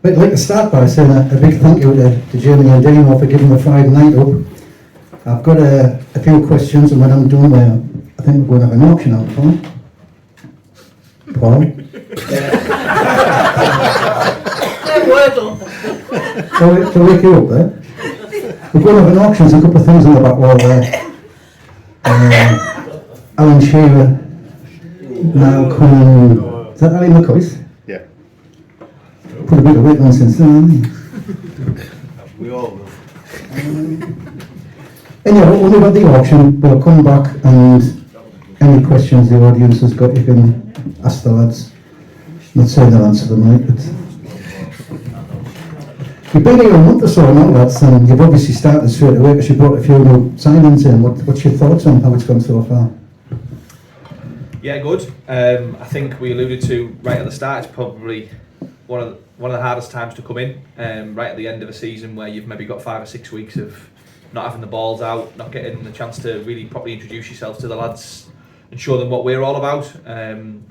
I'd like to start by saying a big thank you to Jamie and Deano for giving the Friday night up. I've got a few questions, and when I'm done, I think we're going to have an auction out for Paul. To wake you up there. We're going to have an auction, there's a couple of things on the back wall there. Alan Shearer, now coming, is that Ali McCoy's? Yeah. Put a bit of weight on since then, haven't We all will. Anyway, when we've got the auction, we'll come back and any questions the audience has got, you can ask the lads. Not saying they'll answer them right, but... You've been here a month or so now, lads, and you've obviously started straight away because you brought a few new signings in. What's your thoughts on how it's gone so far? Yeah, good. I think we alluded to right at the start, it's probably one of the hardest times to come in, right at the end of a season where you've maybe got 5 or 6 weeks of not having the balls out, not getting the chance to really properly introduce yourself to the lads and show them what we're all about.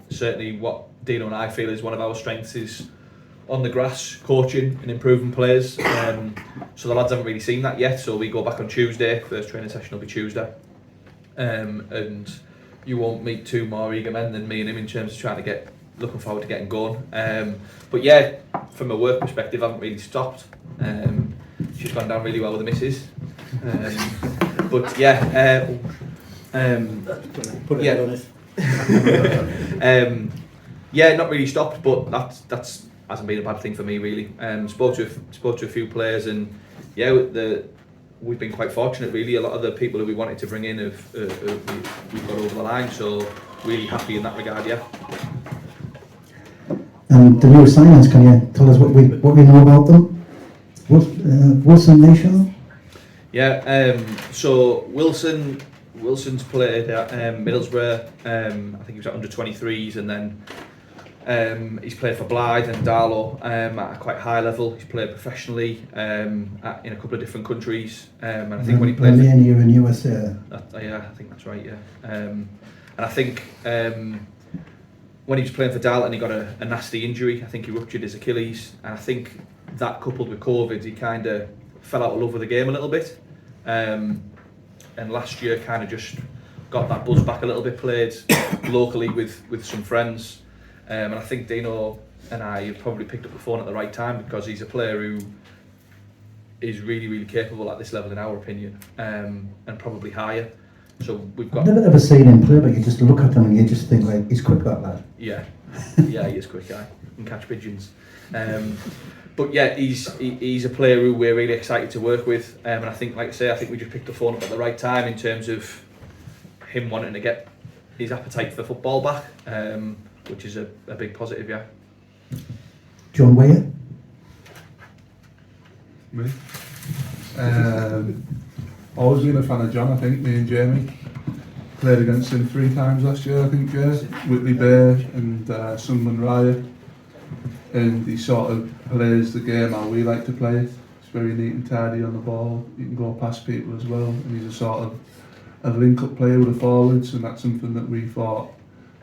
Certainly what Deano and I feel is one of our strengths is on the grass, coaching and improving players. So the lads haven't really seen that yet, so we go back on Tuesday, first training session will be Tuesday. And you won't meet two more eager men than me and him in terms of looking forward to getting going. But yeah, from a work perspective, I haven't really stopped. She's gone down really well with the missus. But yeah, Put it on it. yeah, not really stopped, but that's hasn't been a bad thing for me really. Spoke to a few players, and yeah, we've been quite fortunate really. A lot of the people who we wanted to bring in we've got over the line, so really happy in that regard. Yeah. And the new signings, can you tell us what we know about them? Wilson Nation? Yeah, so Wilson's played at Middlesbrough. I think he was at under 23s, and then he's played for Blythe and Darlow at a quite high level. He's played professionally in a couple of different countries, and I think when he played Romania and USA. Yeah, I think that's right. Yeah, and I think when he was playing for Darlington, he got a nasty injury. I think he ruptured his Achilles, and I think that coupled with COVID, he kind of fell out of love with the game a little bit. And last year, kind of just got that buzz back a little bit. Played locally with some friends. And I think Deano and I have probably picked up the phone at the right time, because he's a player who is really, really capable at this level in our opinion, and probably higher. So we've got... I've never ever seen him play, but you just look at him and you just think, like, he's quick, that lad. Yeah, yeah, he is quick, he can catch pigeons. But yeah, he's a player who we're really excited to work with, and I think, like I say, I think we just picked the phone up at the right time in terms of him wanting to get his appetite for football back, which is a big positive, yeah. John Weir? Me? Always been a fan of John, I think, me and Jamie. Played against him 3 times last year, I think, Whitley Bay and Sunderland Riot. And he sort of plays the game how we like to play it. He's very neat and tidy on the ball. He can go past people as well. And he's a sort of a link-up player with the forwards, and that's something that we thought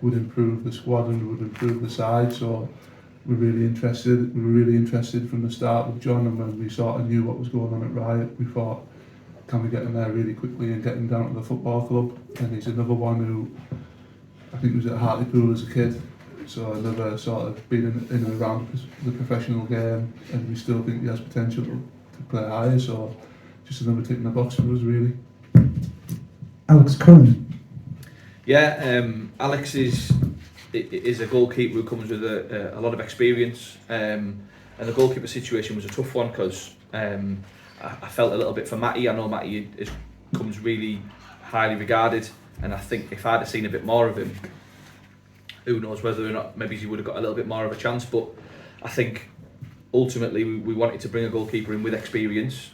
would improve the squad and would improve the side. So we're really interested. We were really interested from the start with John, and when we sort of knew what was going on at Riot, we thought, can we get him there really quickly and get him down to the football club? And he's another one who I think was at Hartlepool as a kid, so another sort of been in and around the professional game, and we still think he has potential to play higher. So just another tick in the box for us, really. Alex Curran. Yeah, Alex is a goalkeeper who comes with a lot of experience, and the goalkeeper situation was a tough one because I felt a little bit for Matty. I know Matty comes really highly regarded, and I think if I'd have seen a bit more of him, who knows whether or not maybe he would have got a little bit more of a chance. But I think ultimately we wanted to bring a goalkeeper in with experience.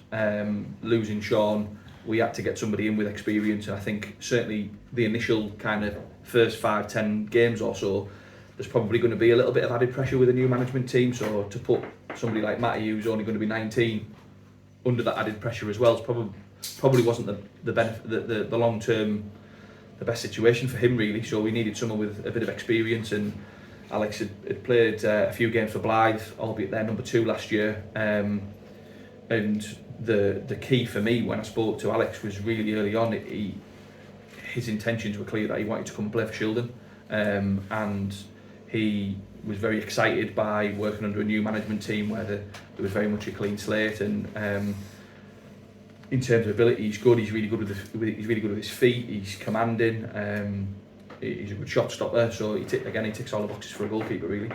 Losing Sean, we had to get somebody in with experience, and I think certainly the initial kind of first 5-10 games or so, there's probably going to be a little bit of added pressure with a new management team. So to put somebody like Matty, who's only going to be 19, under that added pressure as well, probably wasn't the benefit, the long term, the best situation for him really. So we needed someone with a bit of experience, and Alex had played a few games for Blythe, albeit their number 2 last year. And the key for me when I spoke to Alex was really early on. His intentions were clear that he wanted to come and play for Shildon, and he was very excited by working under a new management team where there was very much a clean slate. And in terms of ability, he's good. He's really good with his feet. He's commanding. He's a good shot stopper. So he ticks all the boxes for a goalkeeper, really.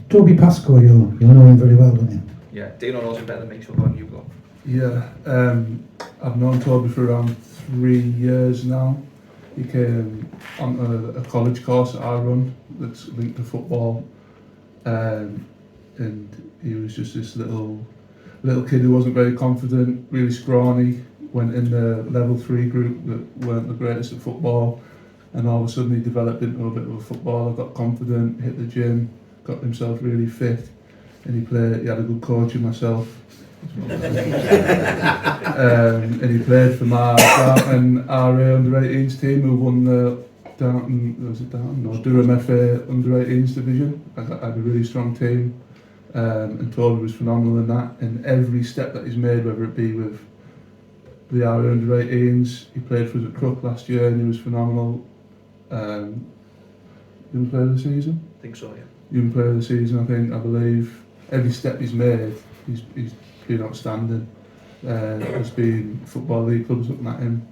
Toby Pascoe, you know him very well, don't you? Yeah, Deano knows him better than me, so go on, you go. Yeah, I've known Toby for around 3 years now. He came on a college course that I run that's linked to football, and he was just this little kid who wasn't very confident, really scrawny, went in the level 3 group that weren't the greatest at football, and all of a sudden he developed into a bit of a footballer, got confident, hit the gym, got himself really fit, and he had a good coach in myself. And he played for my Browne RA under-18s team who won the Durham FA under-18s division. I had a really strong team, and Toby was phenomenal in that. And every step that he's made, whether it be with the RA under-18s, he played for us at Crook last year and he was phenomenal. Young player of the season? I think so, yeah. Young player of the season, I believe. Every step he's made, he's been outstanding. There's been Football League clubs looking at him.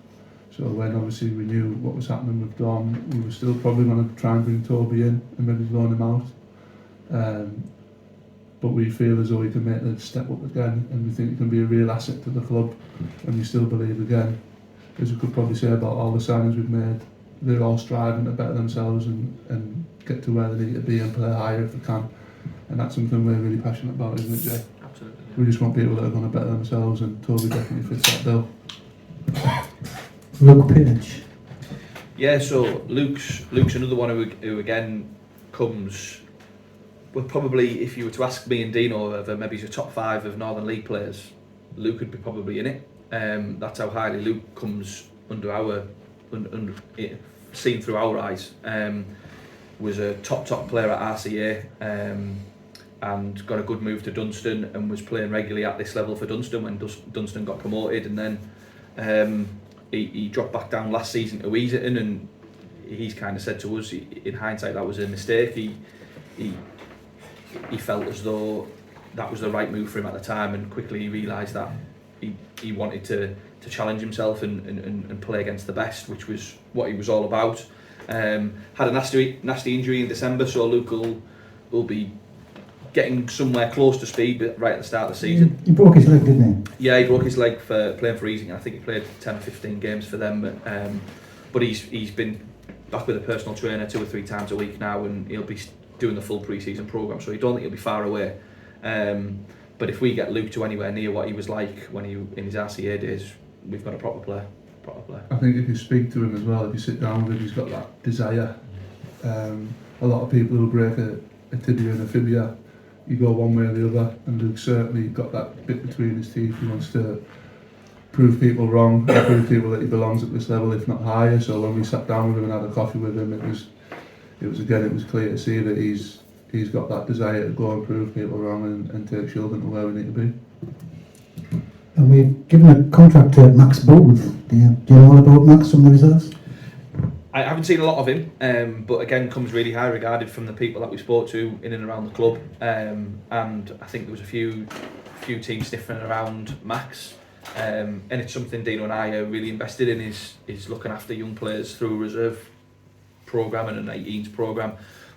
So when obviously we knew what was happening with Dom, we were still probably going to try and bring Toby in and maybe loan him out. But we feel as though he can make the step up again, and we think he can be a real asset to the club, and we still believe again, as we could probably say about all the signings we've made, they're all striving to better themselves and get to where they need to be and play higher if they can. And that's something we're really passionate about, isn't it, Jay? Absolutely. Yeah. We just want people that are going to better themselves, and Toby definitely fits that bill. Luke Page. Yeah, so Luke's another one who again comes. Well, probably if you were to ask me and Deano over maybe the top 5 of Northern League players, Luke would be probably in it. That's how highly Luke comes under seen through our eyes. Was a top player at RCA, and got a good move to Dunstan and was playing regularly at this level for Dunstan when Dunstan got promoted, and then he dropped back down last season to Easerton, and he's kind of said to us in hindsight that was a mistake. He felt as though that was the right move for him at the time, and quickly he realised that he wanted to challenge himself and play against the best, which was what he was all about. Had a nasty injury in December, so Luke will be getting somewhere close to speed right at the start of the season. He broke his leg, didn't he? Yeah, he broke his leg for playing for Easing. I think he played 10 or 15 games for them, but he's been back with a personal trainer 2 or 3 times a week now, and he'll be doing the full pre-season programme, so I don't think he'll be far away. But if we get Luke to anywhere near what he was like when he in his RCA days, we've got a proper player. I think if you speak to him as well, if you sit down with him, he's got that desire. A lot of people who break a tibia and a fibia, you go one way or the other, and Luke's certainly got that bit between his teeth. He wants to prove people wrong, prove people that he belongs at this level, if not higher. So when we sat down with him and had a coffee with him, it was clear to see that he's got that desire to go and prove people wrong and take Shildon to where we need to be. And we've given a contract to Max Booth. Do you know all about Max from the reserves? I haven't seen a lot of him, but again comes really high regarded from the people that we spoke to in and around the club. And I think there was a few teams sniffing around Max. And it's something Deano and I are really invested in, is looking after young players through a reserve programme and an 18s programme.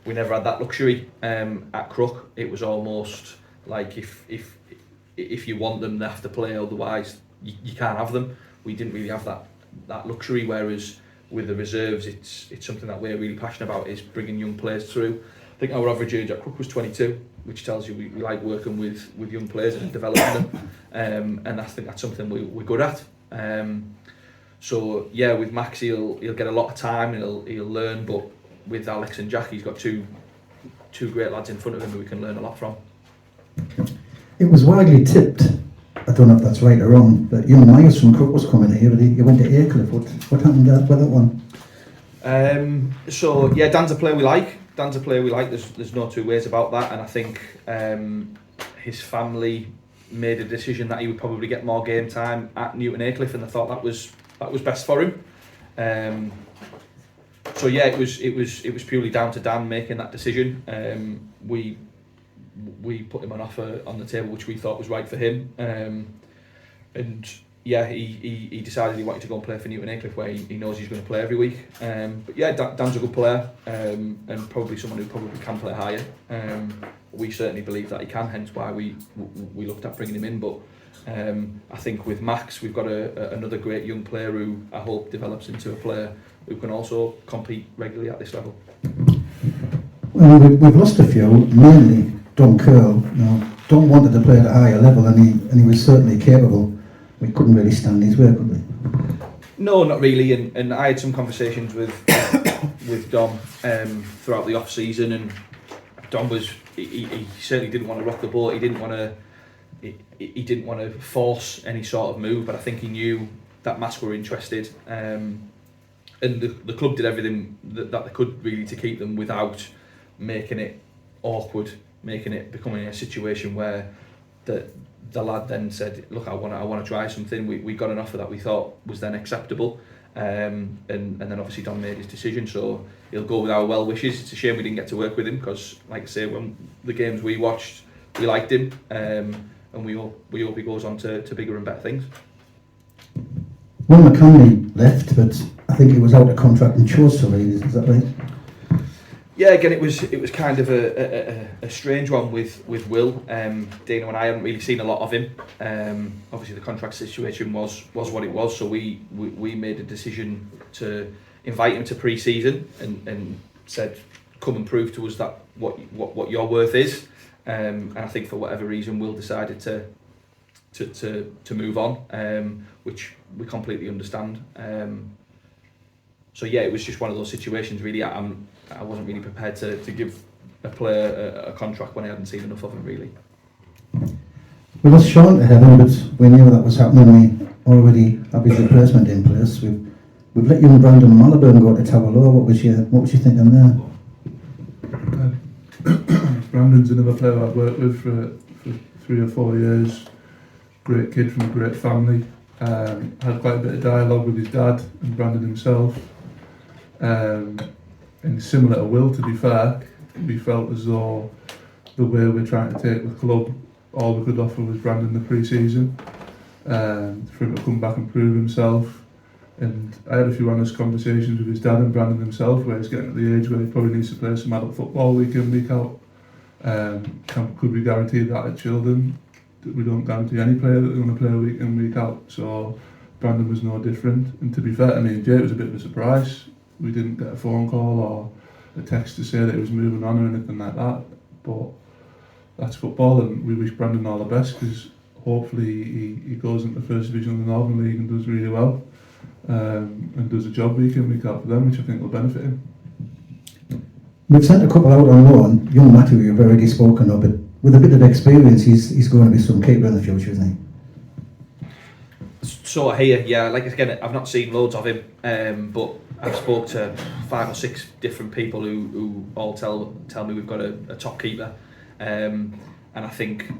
We never had that luxury at Crook. It was almost like if you want them, they have to play, otherwise you can't have them. We didn't really have that luxury, whereas with the reserves, it's something that we're really passionate about, is bringing young players through. I think our average age at Crook was 22, which tells you we like working with young players and developing them, and I think that's something we're good at. So yeah, with Max he'll get a lot of time and he'll learn, but with Alex and Jack, he's got two great lads in front of him who we can learn a lot from. It was widely tipped, I don't know if that's right or wrong, that young Myers from Crook was coming here, but he went to Aycliffe. What happened with that one? So yeah, Dan's a player we like. Dan's a player we like. There's no two ways about that, and I think his family made a decision that he would probably get more game time at Newton Aycliffe, and I thought that was best for him. So yeah, it was purely down to Dan making that decision. We put him an offer on the table which we thought was right for him, and yeah, he decided he wanted to go and play for Newton Aycliffe, where he knows he's going to play every week. But yeah, Dan's a good player, and probably someone who probably can play higher. We certainly believe that he can, hence why we looked at bringing him in. But I think with Max, we've got another great young player who I hope develops into a player who can also compete regularly at this level. Well, we've lost a few, mainly Don Curl. Don wanted to play at a higher level, and he was certainly capable. We couldn't really stand his way, could we? No, not really. And I had some conversations with Dom throughout the off season, and Dom was he certainly didn't want to rock the boat. He didn't want to force any sort of move. But I think he knew that Mask were interested, and the club did everything that they could really to keep them without making it awkward, making it becoming a situation where the lad then said, look, I want to try something. We got an offer that we thought was then acceptable, and then obviously Don made his decision, so he'll go with our well wishes. It's a shame we didn't get to work with him, because like I say, when the games we watched, we liked him, and we hope he goes on to bigger and better things. Will McCanny left, but I think he was out of contract and chose to leave, is that right? Yeah, again, it was kind of a strange one with Will. Deano and I hadn't really seen a lot of him. Obviously, the contract situation was what it was, so we made a decision to invite him to pre-season and said, come and prove to us that what your worth is. And I think for whatever reason, Will decided to move on, which we completely understand. So yeah, it was just one of those situations. Really, I wasn't really prepared to give a player a contract when I hadn't seen enough of him, really. We lost Sean to heaven, but we knew that was happening. We already had his replacement in place. We've let young Brandon Malibran go to Tower Low. What was your thinking there? Brandon's another player I've worked with for 3 or 4 years. Great kid from a great family. Had quite a bit of dialogue with his dad and Brandon himself. And similar to Will, to be fair, we felt as though the way we're trying to take the club, all we could offer was Brandon the pre-season, for him to come back and prove himself. And I had a few honest conversations with his dad and Brandon himself, where he's getting to the age where he probably needs to play some adult football week in, week out. Could we guarantee that at Shildon? We don't guarantee any player that they're going to play week in, week out. So Brandon was no different. And to be fair to me and Jay, it was a bit of a surprise. We didn't get a phone call or a text to say that he was moving on or anything like that. But that's football, and we wish Brandon all the best, because hopefully he goes into the first division of the Northern League and does really well, and does a job week in, week out for them, which I think will benefit him. We've sent a couple out on loan. Young Matthew, you've already spoken of, but with a bit of experience, he's going to be some keeper in the future, isn't he? So I hear, yeah. Like again, I've not seen loads of him, but I've spoke to 5 or 6 different people who all tell me we've got a top keeper, and I think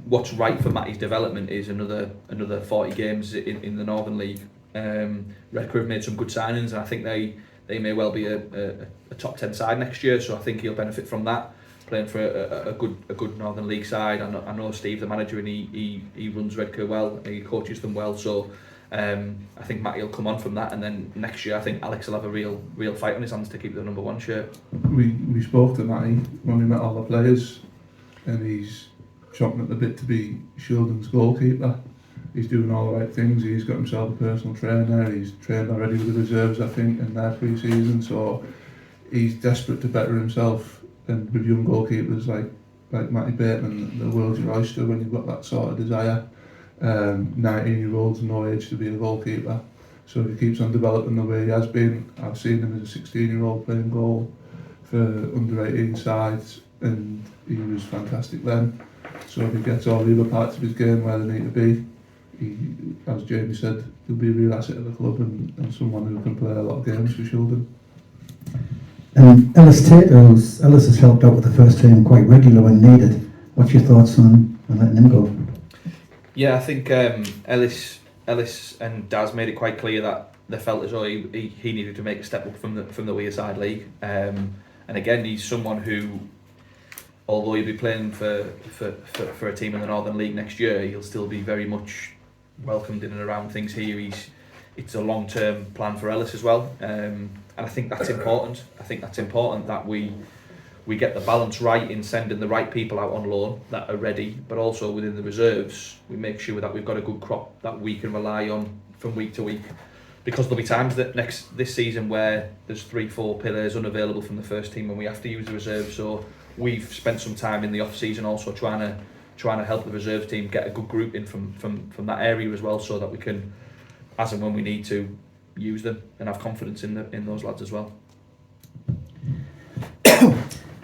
what's right for Matty's development is another 40 games in the Northern League. Redcar have made some good signings, and I think they may well be a top 10 side next year. So I think he'll benefit from that, playing for a good Northern League side. I know Steve, the manager, and he runs Redcar well, and he coaches them well. So I think Matty will come on from that, and then next year I think Alex will have a real fight on his hands to keep the number 1 shirt. We spoke to Matty when we met all the players, and he's chomping at the bit to be Shildon's goalkeeper. He's doing all the right things. He's got himself a personal trainer. He's trained already with the reserves, I think, in their pre-season. So he's desperate to better himself. And with young goalkeepers like Matty Bateman, the world's your oyster when you've got that sort of desire. 19-year-olds, no age to be a goalkeeper. So if he keeps on developing the way he has been, I've seen him as a 16-year-old playing goal for under-18 sides, and he was fantastic then. So if he gets all the other parts of his game where they need to be, he, as Jamie said, he'll be a real asset of the club and someone who can play a lot of games for Shildon. And Ellis has helped out with the first team quite regularly when needed. What's your thoughts on letting him go? Yeah, I think Ellis and Daz made it quite clear that they felt as though he needed to make a step up from the Wearside League. And again, he's someone who, although he'll be playing for a team in the Northern League next year, he'll still be very much welcomed in and around things here. It's a long-term plan for Ellis as well, and I think that's important. I think that's important that we get the balance right in sending the right people out on loan that are ready, but also within the reserves we make sure that we've got a good crop that we can rely on from week to week, because there'll be times that this season where there's 3-4 players unavailable from the first team and we have to use the reserves. So we've spent some time in the off season also trying to help the reserve team get a good group in from that area as well, so that we can, as and when we need to, use them and have confidence in those lads as well.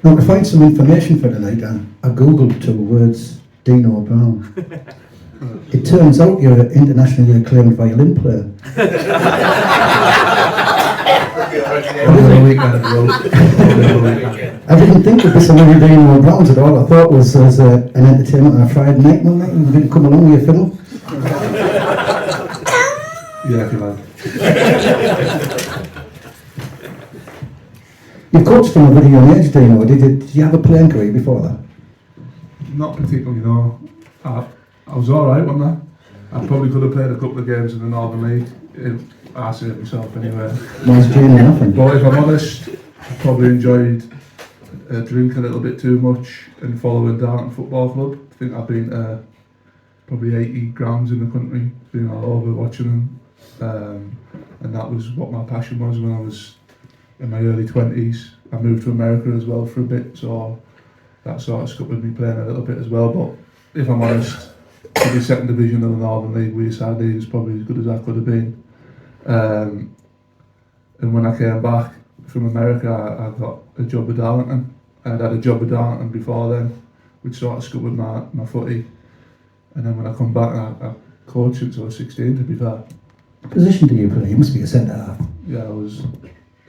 Now, to find some information for tonight, I googled 2 words, Deano Browne. It turns out you're an internationally acclaimed violin player. I didn't think of this on any Deano Brownes at all. I thought it was as an entertainment on a Friday night one night. You didn't come along with your fiddle. Yeah, if you like. You've coached from a very young age, Deano. Did you have a playing career before that? Not particularly, no. I was alright, wasn't I? I probably could have played a couple of games in the Northern League. I say it myself anyway. Nice dreaming, nothing. But if I'm honest, I probably enjoyed drinking a little bit too much and following Darton Football Club. I think I've been to probably 80 grounds in the country, been all over watching them. And that was what my passion was when I was in my early 20s. I moved to America as well for a bit, so that sort of scuppered me playing a little bit as well. But if I'm honest, the second division of the Northern League, Wearside League, is probably as good as I could have been. And when I came back from America, I got a job with Darlington. I'd had a job with Darlington before then, which sort of scuppered my footy. And then when I come back, I coached since I was 16, to be fair. What position do you play? You must be a centre half. Yeah, I was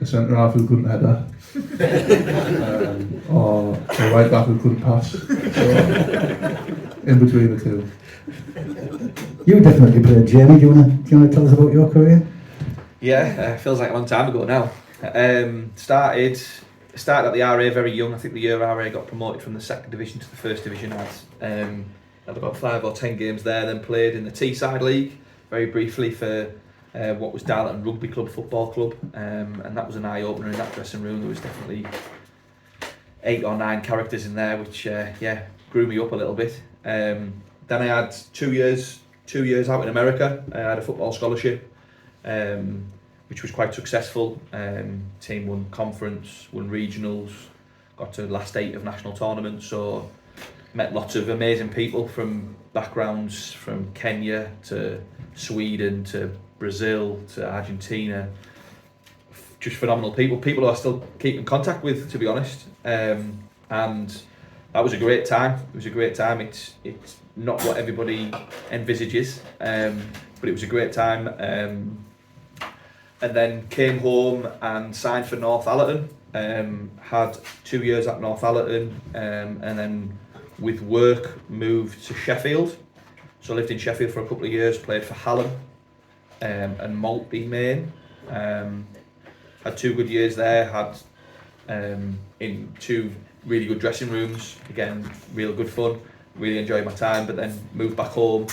a centre half who couldn't header, or a right back who couldn't pass. So, in between the two. You definitely played, Jamie. Do you want to tell us about your career? Yeah, feels like a long time ago now. Started at the RA very young. I think the year RA got promoted from the second division to the first division. Had about 5 or 10 games there. Then played in the Teesside League very briefly for what was Darlington Rugby Club Football Club, and that was an eye opener in that dressing room. There was definitely 8 or 9 characters in there, which grew me up a little bit. Then I had 2 years out in America. I had a football scholarship, which was quite successful. Team won conference, won regionals, got to the last 8 of national tournaments. So met lots of amazing people from backgrounds from Kenya to Sweden to Brazil to Argentina. Just phenomenal people who I still keep in contact with, to be honest. And that was a great time. It was a great time. It's not what everybody envisages, but it was a great time. And then came home and signed for Northallerton. Had 2 years at Northallerton, and then with work moved to Sheffield. So I lived in Sheffield for a couple of years, played for Hallam and Maltby Main. Had 2 good years there, had in 2 really good dressing rooms, again, real good fun, really enjoyed my time, but then moved back home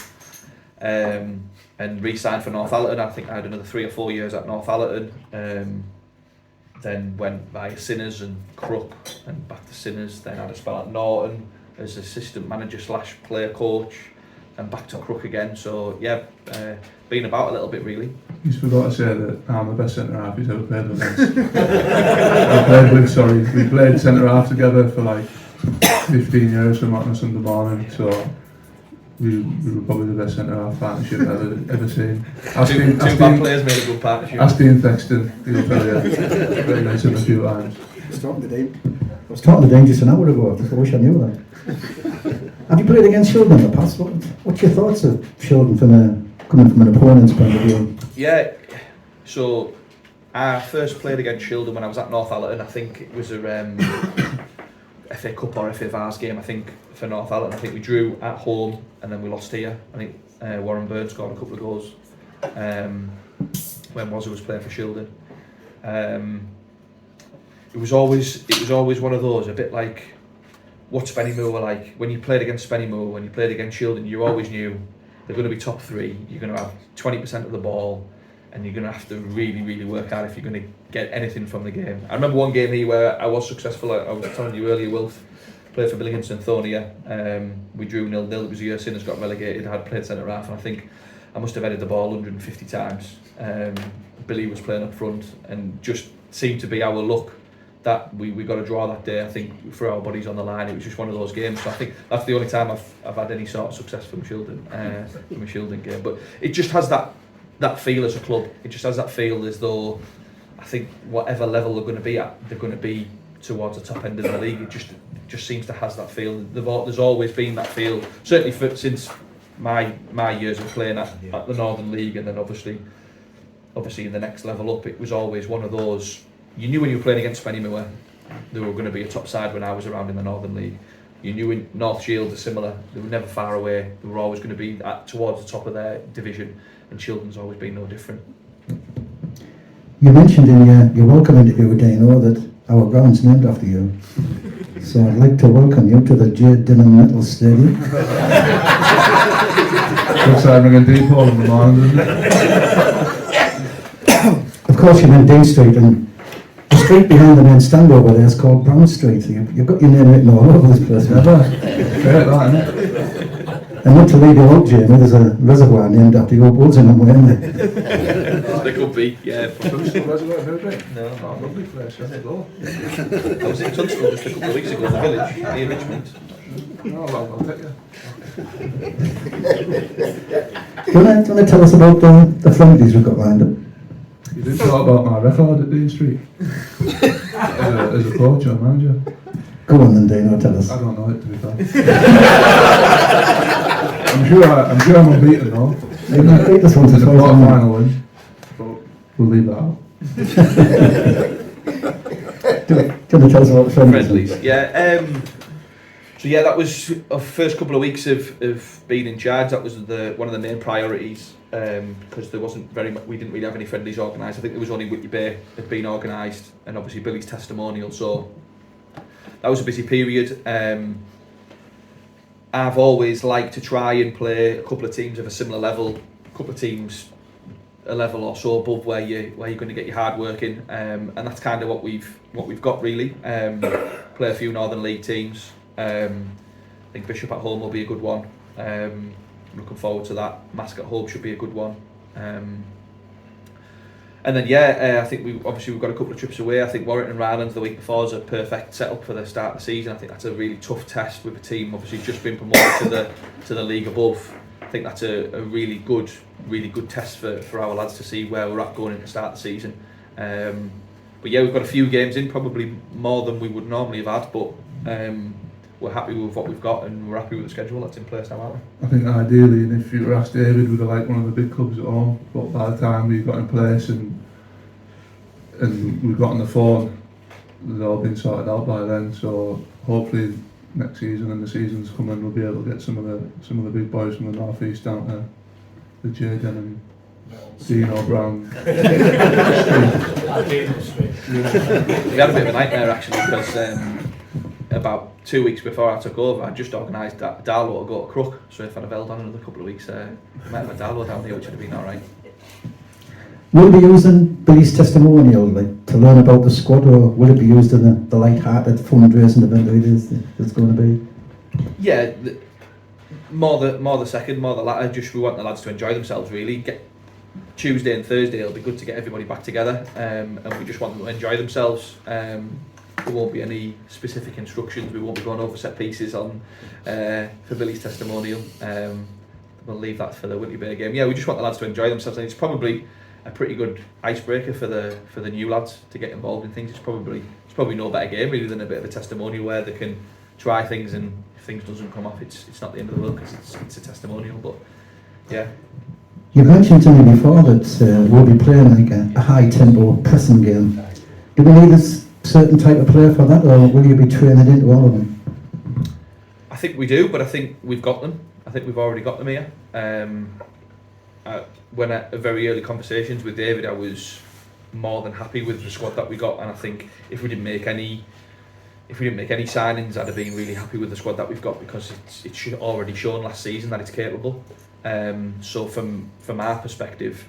and re-signed for Northallerton. I think I had another 3 or 4 years at Northallerton, then went via Sinners and Crook and back to Sinners, then had a spell at Norton as assistant manager / player coach, and back to Crook again. So yeah, been about a little bit really. You forgot to say that I'm the best centre half he's ever played with. We played centre half together for like 15 years from on a Sunday morning, so we were probably the best centre half partnership I've ever seen. Two bad players made a good partnership. Ask Dean Thexton, he'll tell you. Very nice him a few times. I was talking to Dean just an hour ago. I wish I knew that. Have you played against Shildon in the past? What's your thoughts of Shildon coming from an opponent's point of view? Yeah, so I first played against Shildon when I was at Northallerton. I think it was a FA Cup or FA Vars game, I think, for Northallerton. I think we drew at home and then we lost here. I think Warren Burns scored a couple of goals when Wazza was playing for Shildon. It was always one of those, a bit like what Spennymoor were like. When you played against Spennymoor, when you played against Shildon, you always knew they're going to be top 3, you're going to have 20% of the ball, and you're going to have to really, really work hard if you're going to get anything from the game. I remember one game here where I was successful. I was telling you earlier, Wilf played for Billingham and Thonia. We drew 0-0. It was a year Sinners got relegated. I had played centre half, and I think I must have headed the ball 150 times. Billy was playing up front, and just seemed to be our luck that we got a draw that day. I think for our bodies on the line, it was just one of those games. So I think that's the only time I've had any sort of success from Shildon, from a Shildon game. But it just has that feel as a club. It just has that feel as though I think whatever level they're going to be at, they're going to be towards the top end of the league. It just seems to has that feel. There's always been that feel, certainly since my years of playing at the Northern League, and then obviously in the next level up, it was always one of those. You knew when you were playing against Spennymoor, they were going to be a top side when I was around in the Northern League. You knew in North Shields are similar. They were never far away. They were always going to be towards the top of their division, and Shildon's always been no different. You mentioned in your welcome interview with Deano that our ground's named after you. So I'd like to welcome you to the Deano Metal Stadium. Looks like we're going to deep all in the morning, doesn't it? Of course, you meant Dean Street, and the street behind the main stand over there is called Browne Street. So you've got your name written all over this place. Never. Great, that, isn't it? And not to leave you out, Jamie, there's a reservoir named after your woods in them, isn't there? They could be, yeah. Tunstall Reservoir, heard of it? No. Oh, lovely place, you have to go. I was in Tunstall just a couple of weeks ago in the village, near Richmond. No, well, I'll take you. Do you want to tell us about the friendlies we've got lined up? You didn't talk about my record at Dean Street. as a coach or manager. Go on then, Deano, tell us. I don't know it, to be fair. I'm sure I'm unbeaten though. You might beat this one In to the twice, haven't quarter-final win, but we'll leave that out. you? Do you want to tell us about the friendlies? Friendlies, yeah. So yeah, that was our first couple of weeks of being in charge. That was one of the main priorities, because there wasn't very much. We didn't really have any friendlies organised. I think there was only Whitley Bay had been organised, and obviously Billy's testimonial. So that was a busy period. I've always liked to try and play a couple of teams of a similar level, a couple of teams a level or so above where you're going to get your hard work in, and that's kind of what we've got really. Play a few Northern League teams. I think Bishop at home will be a good one. Looking forward to that. Mask at home should be a good one. And then I think we've got a couple of trips away. I think Warrington Rylands the week before is a perfect setup for the start of the season. I think that's a really tough test with a team obviously just been promoted to the league above. I think that's a really good test for our lads to see where we're at going into the start of the season. But yeah, we've got a few games in, probably more than we would normally have had, but we're happy with what we've got and we're happy with the schedule that's in place now, aren't we? I think ideally, and if you were asked David, we'd have liked one of the big clubs at home, but by the time we got in place and we got on the phone, they'd all been sorted out by then. So hopefully next season and the seasons coming, we'll be able to get some of the big boys from the North East down to the Shildon and Deano, Browne. We had a bit of a nightmare actually because about 2 weeks before I took over, I just organised Darlow to go to Crook. So if I'd have held on another couple of weeks, I might have a Darlow down here, which would have been alright. Will it be using Billy's testimonial to learn about the squad, or will it be used in the light-hearted fundraising event that it is it's going to be? Yeah, more the second, more the latter. Just we want the lads to enjoy themselves really. Tuesday and Thursday it'll be good to get everybody back together, and we just want them to enjoy themselves. There won't be any specific instructions. We won't be going over set pieces on for Billy's testimonial. We'll leave that for the Whitley Bay game. Yeah, we just want the lads to enjoy themselves, and it's probably a pretty good icebreaker for the new lads to get involved in things. It's probably no better game really than a bit of a testimonial where they can try things, and if things doesn't come off, it's not the end of the world because it's a testimonial. But yeah, You mentioned to me before that we'll be playing like a high tempo pressing game. Do we need a certain type of player for that, or will you be training into all of them? I think we do, but I think we've got them. I think we've already got them here. When at very early conversations with David, I was more than happy with the squad that we got, and I think if we didn't make any signings, I'd have been really happy with the squad that we've got, because it's already shown last season that it's capable. So from our perspective,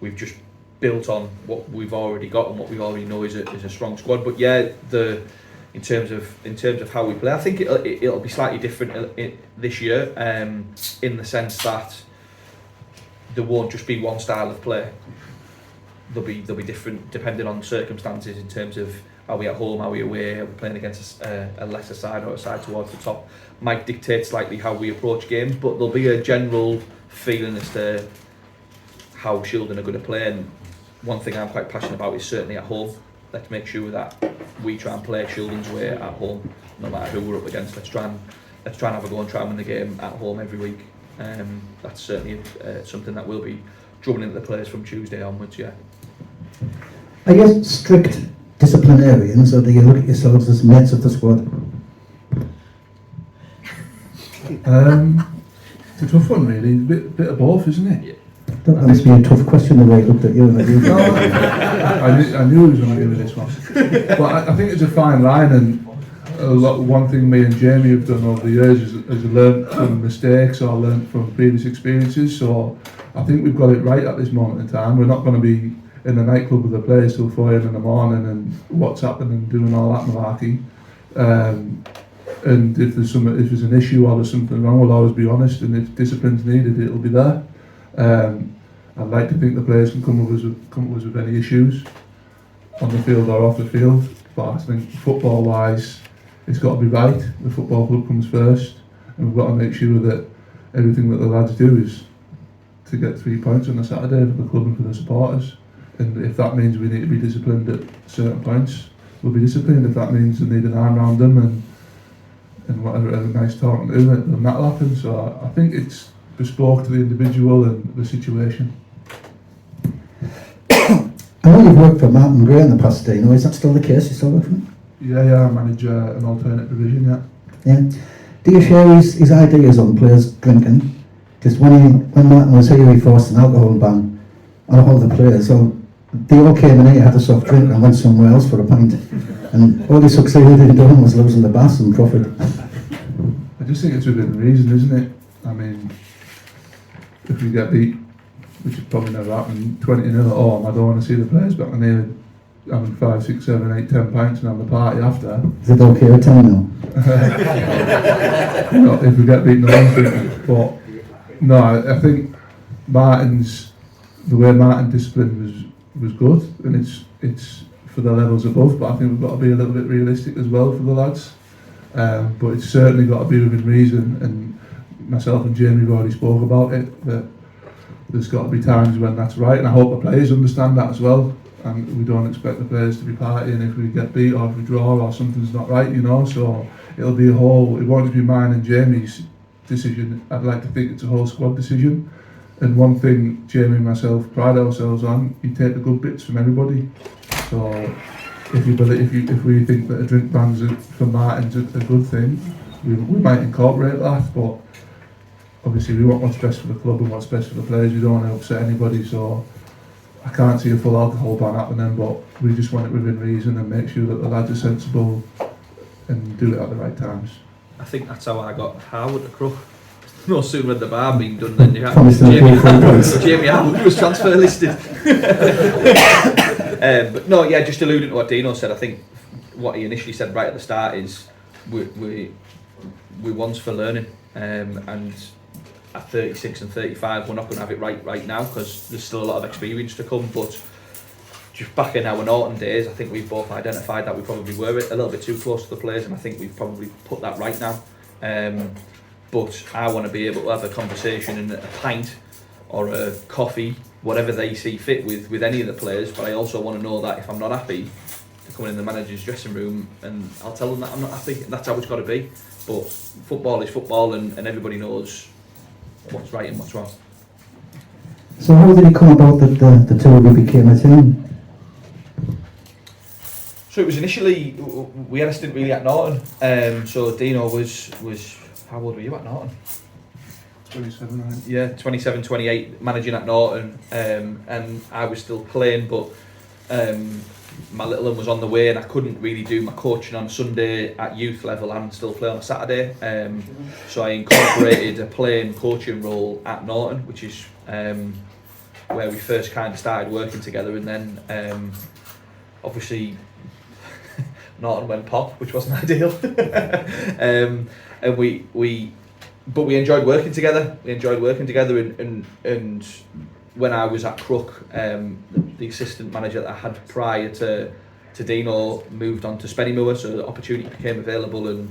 we've just built on what we've already got and what we already know is a strong squad. But yeah, in terms of how we play, I think it'll be slightly different this year, in the sense that there won't just be one style of play. They'll be different depending on circumstances, in terms of are we at home, are we away, are we playing against a lesser side or a side towards the top. Might dictate slightly how we approach games, but there'll be a general feeling as to how Shildon are going to play. And one thing I'm quite passionate about is certainly at home. Let's make sure that we try and play Shildon's way at home, no matter who we're up against. Let's try and have a go and try and win the game at home every week. That's certainly something that we'll be drumming into the players from Tuesday onwards. Yeah. Are you strict disciplinarians, or do you look at yourselves as mates of the squad? It's a tough one, really. A bit of both, isn't it? Yeah. That must be a tough question, the way I looked at you. No, I knew he was going to give me this one. But I think it's a fine line, and one thing me and Jamie have done over the years is learn from mistakes or learn from previous experiences. So I think we've got it right at this moment in time. We're not going to be in the nightclub with the players till 4 a.m. in the morning and WhatsApping and doing all that malarkey. And if there's an issue or there's something wrong, we'll always be honest, and if discipline's needed, it'll be there. I'd like to think the players can come up with us with any issues on the field or off the field, but I think football-wise, it's got to be right. The football club comes first, and we've got to make sure that everything that the lads do is to get 3 points on a Saturday for the club and for the supporters. And if that means we need to be disciplined at certain points, we'll be disciplined. If that means they need an arm around them and whatever, a nice talking to them, then that'll happen. So I think it's bespoke to the individual and the situation. I know you've worked for Martin Gray in the past, Deano. Is that still the case? You still work for him? Yeah, I manage an alternate provision, yeah. Do you share his ideas on players drinking? Because when Martin was here, he forced an alcohol ban on all the players. So they all came in here, had a soft drink and went somewhere else for a pint. And all he succeeded in doing was losing the bass and profit. I just think it's within reason, isn't it? I mean, if we get beat, which is probably never happened, 20-0 at home, I don't want to see the players back in here having 5, 6, 7, 8, 10 pints and having a party after. Is it okay to tell me now? If we get beaten alone, but no, I think the way Martin disciplined was good, and it's for the levels above, but I think we've got to be a little bit realistic as well for the lads. But it's certainly got to be within reason, and myself and Jamie have already spoke about it, that there's got to be times when that's right, and I hope the players understand that as well. And we don't expect the players to be partying if we get beat or if we draw or something's not right, so it'll be it won't just be mine and Jamie's decision. I'd like to think it's a whole squad decision. And one thing Jamie and myself pride ourselves on, you take the good bits from everybody. So if we think that a drink ban's for Martin's a good thing, we might incorporate that, but obviously we want what's best for the club and what's best for the players. We don't want to upset anybody, so I can't see a full alcohol ban happening, but we just want it within reason and make sure that the lads are sensible and do it at the right times. I think that's how I got Howard to Crook. No sooner had the bar being done than you had Jamie Howard was transfer listed. But no, yeah, just alluding to what Deano said, I think what he initially said right at the start is we want for learning, and at 36 and 35 we're not going to have it right now because there's still a lot of experience to come, but just back in our Norton days, I think we've both identified that we probably were a little bit too close to the players, and I think we've probably put that right now. But I want to be able to have a conversation in a pint or a coffee, whatever they see fit with any of the players, but I also want to know that if I'm not happy, to come in the manager's dressing room and I'll tell them that I'm not happy. That's how it's got to be. But football is football, and everybody knows what's right and what's wrong. So how did it come about that the two of you became a team? So it was initially, we had a stint really at Norton. So Deano was how old were you at Norton? 27, I think. Yeah, 27, 28, managing at Norton, and I was still playing, but my little one was on the way, and I couldn't really do my coaching on Sunday at youth level and still play on a Saturday. So I incorporated a playing coaching role at Norton, which is where we first kind of started working together, and then obviously Norton went pop, which wasn't ideal. And but we enjoyed working together. And when I was at Crook, the assistant manager that I had prior to Deano moved on to Spennymoor, so the opportunity became available. And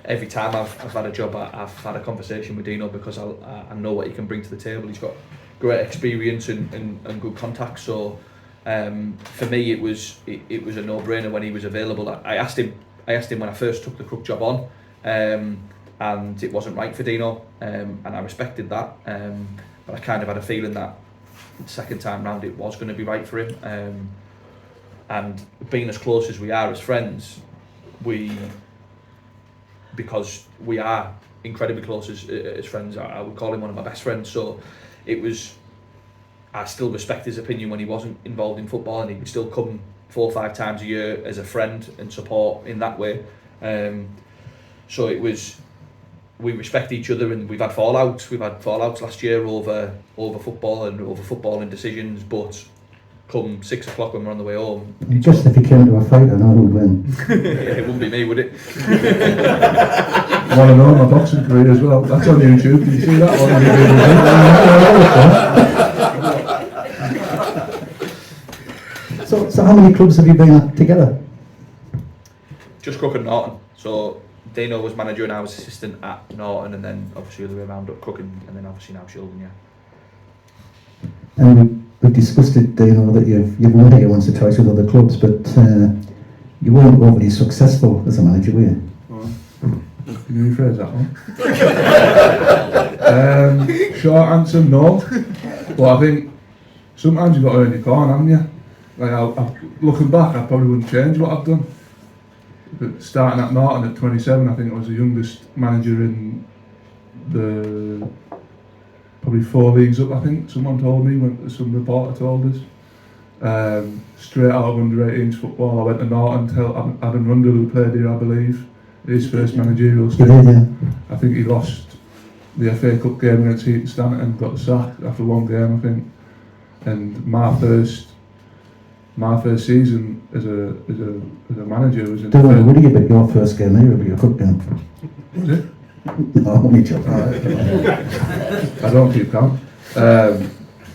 every time I've had a job, I've had a conversation with Deano because I know what he can bring to the table. He's got great experience and good contacts. So for me, it was a no-brainer when he was available. I asked him when I first took the Crook job on. And it wasn't right for Deano, and I respected that, but I kind of had a feeling that the second time round it was going to be right for him, and being as close as we are as friends, because we are incredibly close as friends, I would call him one of my best friends, so I still respect his opinion when he wasn't involved in football, and he would still come 4 or 5 times a year as a friend and support in that way, so it was. We respect each other, and we've had fallouts. We've had fallouts last year over football and over footballing decisions. But come 6 o'clock when we're on the way home, Just if you came to a fight, I know who would win. It wouldn't be me, would it? I want to know my boxing career as well. That's on YouTube. Can you see that So how many clubs have you been at together? Just Crook and Norton. So Deano was manager and I was assistant at Norton, and then obviously the other way around at Crook, and then obviously now Shildon, yeah. And we discussed it, Deano, that you've won here once or twice with other clubs, but you weren't overly successful as a manager, were you? Can you rephrase that one? Short answer, no. But I think sometimes you've got to earn your corn, haven't you? Like looking back, I probably wouldn't change what I've done. But starting at Norton at 27, I think I was the youngest manager in the probably 4 leagues up. I think someone told me, some reporter told us. Straight out of under-18s football, I went to Norton till Adam Rundle, who played here, I believe, his first managerial stint. Yeah. I think he lost the FA Cup game against Heaton Stanton and got sacked after 1 game, I think. And my first season as a manager was in. Don't worry, would you bet your first game here would be a cup game? Was it? No, I'm only joking. I don't keep count.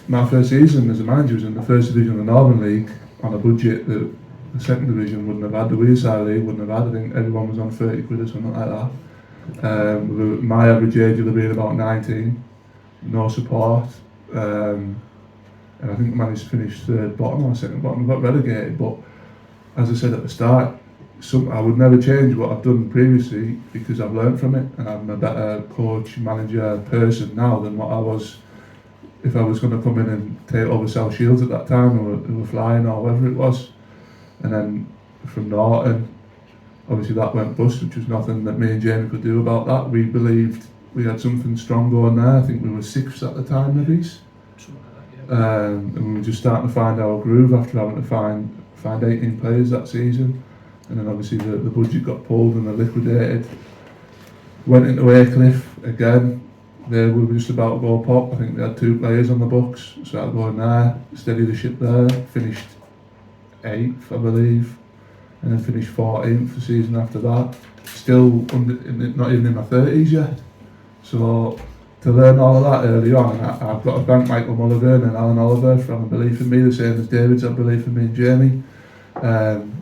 My first season as a manager was in the first division of the Northern League on a budget that the second division wouldn't have had, the Wearside League wouldn't have had. I think everyone was on 30 quid or something like that. My average age would have been about 19, no support. And I think we managed to finish third bottom or second bottom. We got relegated, but as I said at the start, I would never change what I've done previously because I've learned from it, and I'm a better coach, manager, person now than what I was if I was going to come in and take over South Shields at that time, who were flying or whatever it was. And then from Norton, obviously that went bust, which was nothing that me and Jamie could do about that. We believed we had something strong going there. I think we were 6th at the time, maybe. And we were just starting to find our groove after having to find 18 players that season, and then obviously the budget got pulled and they liquidated. Went into Aycliffe again. They were just about to go pop. I think they had 2 players on the books. Started going there, steady the ship there. Finished 8th, I believe, and then finished 14th the season after that. Still not even in my 30s yet. So to learn all of that early on, and I've got to thank Michael Mulligan and Alan Oliver for having belief in me, the same as David's had belief in me and Jamie,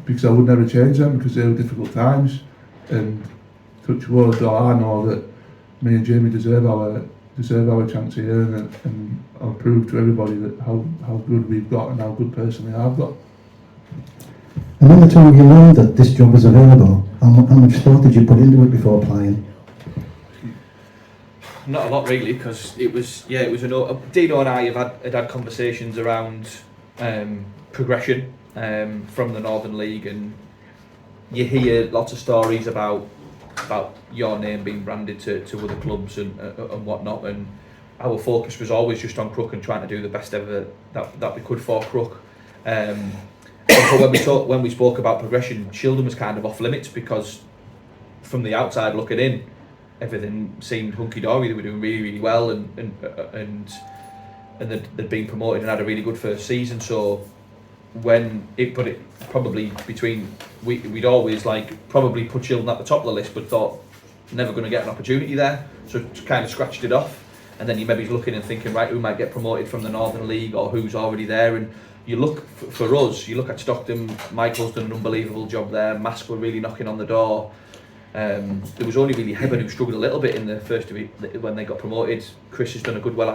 because I would never change them because they were difficult times. And touch wood, I know that me and Jamie deserve our chance here, and I'll prove to everybody that how good we've got and how good personally I've got. And when the two of you learned that this job was available, how much thought did you put into it before applying? Not a lot really, because it was Deano and I had had conversations around progression from the Northern League, and you hear lots of stories about your name being branded to other clubs and whatnot, and our focus was always just on Crook and trying to do the best ever that we could for Crook. And so when we spoke about progression, Shildon was kind of off limits, because from the outside looking in, everything seemed hunky-dory. They were doing really, really well, and they'd been promoted and had a really good first season. So we'd always probably put Shildon at the top of the list, but thought never going to get an opportunity there. So kind of scratched it off, and then you maybe looking and thinking, right, who might get promoted from the Northern League or who's already there. And you look for us. You look at Stockton. Michael's done an unbelievable job there. Mask were really knocking on the door. There was only really Hebburn who struggled a little bit in the first week when they got promoted. Chris has done a good job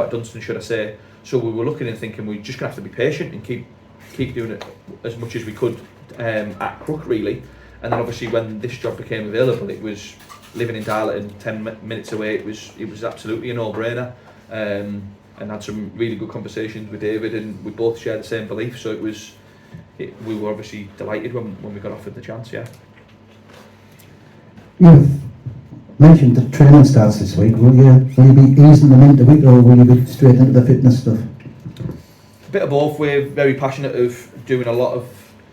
at Dunstan, should I say. So we were looking and thinking we're just going to have to be patient and keep doing it as much as we could at Crook, really. And then obviously when this job became available, it was living in Darlington, 10 minutes away. It was absolutely a no-brainer, and had some really good conversations with David, and we both shared the same belief. So we were obviously delighted when we got offered the chance. Yeah. You've mentioned that training starts this week. Will you be easing them into it, or will you be straight into the fitness stuff? A bit of both. We're very passionate of doing a lot of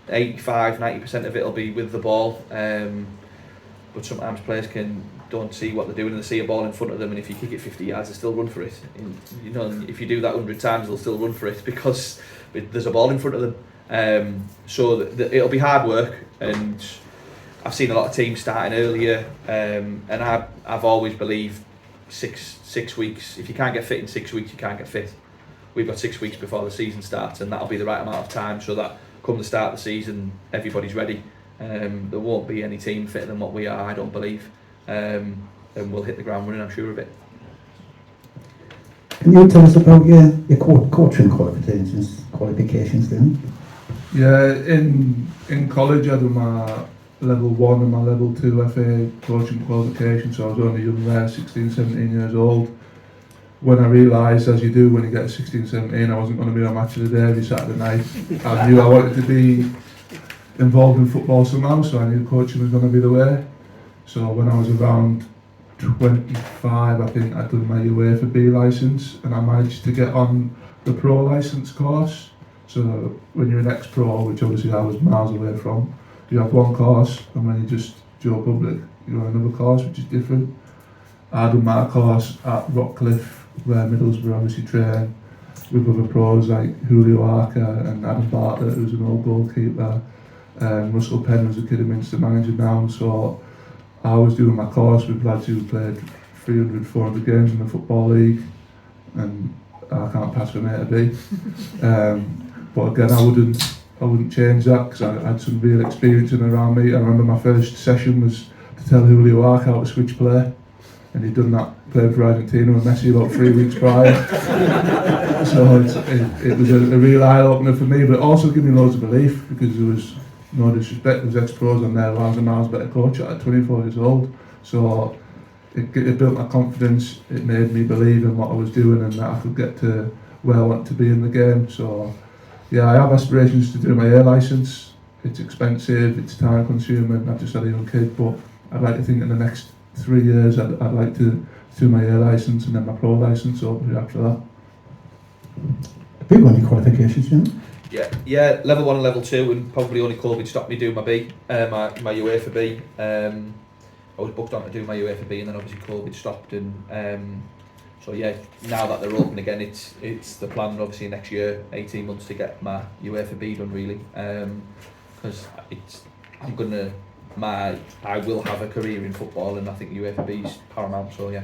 85-90% of it will be with the ball, but sometimes players don't see what they're doing, and they see a ball in front of them, and if you kick it 50 yards, they still run for it. And, if you do that 100 times, they'll still run for it because there's a ball in front of them. So it'll be hard work, and I've seen a lot of teams starting earlier, and I've always believed six weeks. If you can't get fit in 6 weeks, you can't get fit. We've got 6 weeks before the season starts, and that'll be the right amount of time so that come the start of the season, everybody's ready. There won't be any team fitter than what we are, I don't believe, and we'll hit the ground running, I'm sure of it. Can you tell us about your coaching qualifications then? Yeah, in college I did my level 1 and my level 2 FA coaching qualifications, so I was only young there, 16, 17 years old. When I realised, as you do when you get 16, 17, I wasn't going to be on Match of the Day every Saturday night. I knew I wanted to be involved in football somehow, so I knew coaching was going to be the way. So when I was around 25, I think I'd done my UEFA B licence, and I managed to get on the pro licence course. So when you're an ex-pro, which obviously I was miles away from, you have one course, and when you just Joe Public, you're on another course which is different. I done my course at Rockcliffe, where Middlesbrough obviously train with other pros like Julio Arca and Adam Bartlett, who's an old goalkeeper. Russell Penn was a kid in Minster manager now, so I was doing my course with lads who played 300, 400 games in the Football League, and I can't pass from A to B. But again, I wouldn't change that, because I had some real experience in and around me. I remember my first session was to tell Julio Arca how to switch play, and he'd done that playing for Argentina and Messi about 3 weeks prior. So it was a real eye-opener for me, but it also gave me loads of belief, because there was no disrespect, there was ex-pros on there who I was a miles better coach at 24 years old. So it built my confidence, it made me believe in what I was doing and that I could get to where I want to be in the game. So yeah, I have aspirations to do my A licence. It's expensive, it's time consuming, I've just had a young kid, but I'd like to think in the next 3 years I'd like to do my A licence and then my pro licence hopefully after that. Have you got any qualifications, Jim? Yeah, level 1 and level 2, and probably only COVID stopped me doing my B, my UEFA B. I was booked on to do my UEFA B, and then obviously COVID stopped, and so yeah, now that they're open again, it's the plan obviously next year, 18 months to get my UEFA B done really, because I will have a career in football, and I think UEFA B is paramount. So yeah.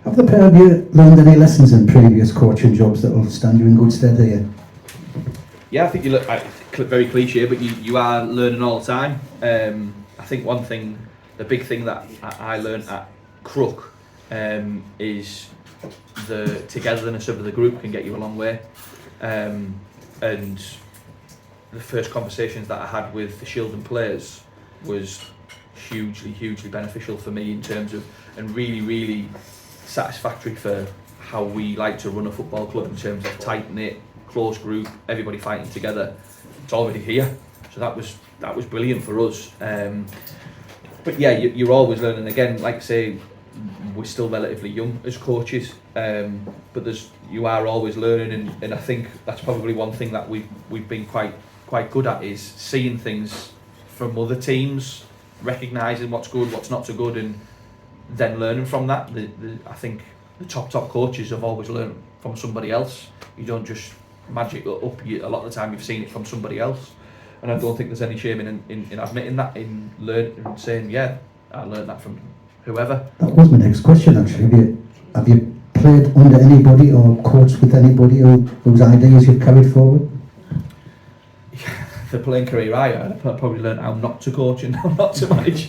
Have the pair of you learned any lessons in previous coaching jobs that will stand you in good stead here? Yeah, I think you look very cliche, but you are learning all the time. I think one thing, the big thing that I learned at Crook is the togetherness of the group can get you a long way. And the first conversations that I had with the Shildon players was hugely beneficial for me in terms of, and really satisfactory for how we like to run a football club in terms of tight knit, close group, everybody fighting together. It's already here, so that was brilliant for us. But yeah, you're always learning. Again, like I say, we're still relatively young as coaches, but you are always learning, and I think that's probably one thing that we've been quite good at, is seeing things from other teams, recognising what's good, what's not so good, and then learning from that. I think the top coaches have always learned from somebody else. You don't just magic it up. A lot of the time you've seen it from somebody else, and I don't think there's any shame in admitting that, in learning and saying, yeah, I learned that from whoever. That was my next question, actually. Have you played under anybody or coached with anybody whose ideas you've carried forward? The playing career I probably learned how not to coach and how not to manage.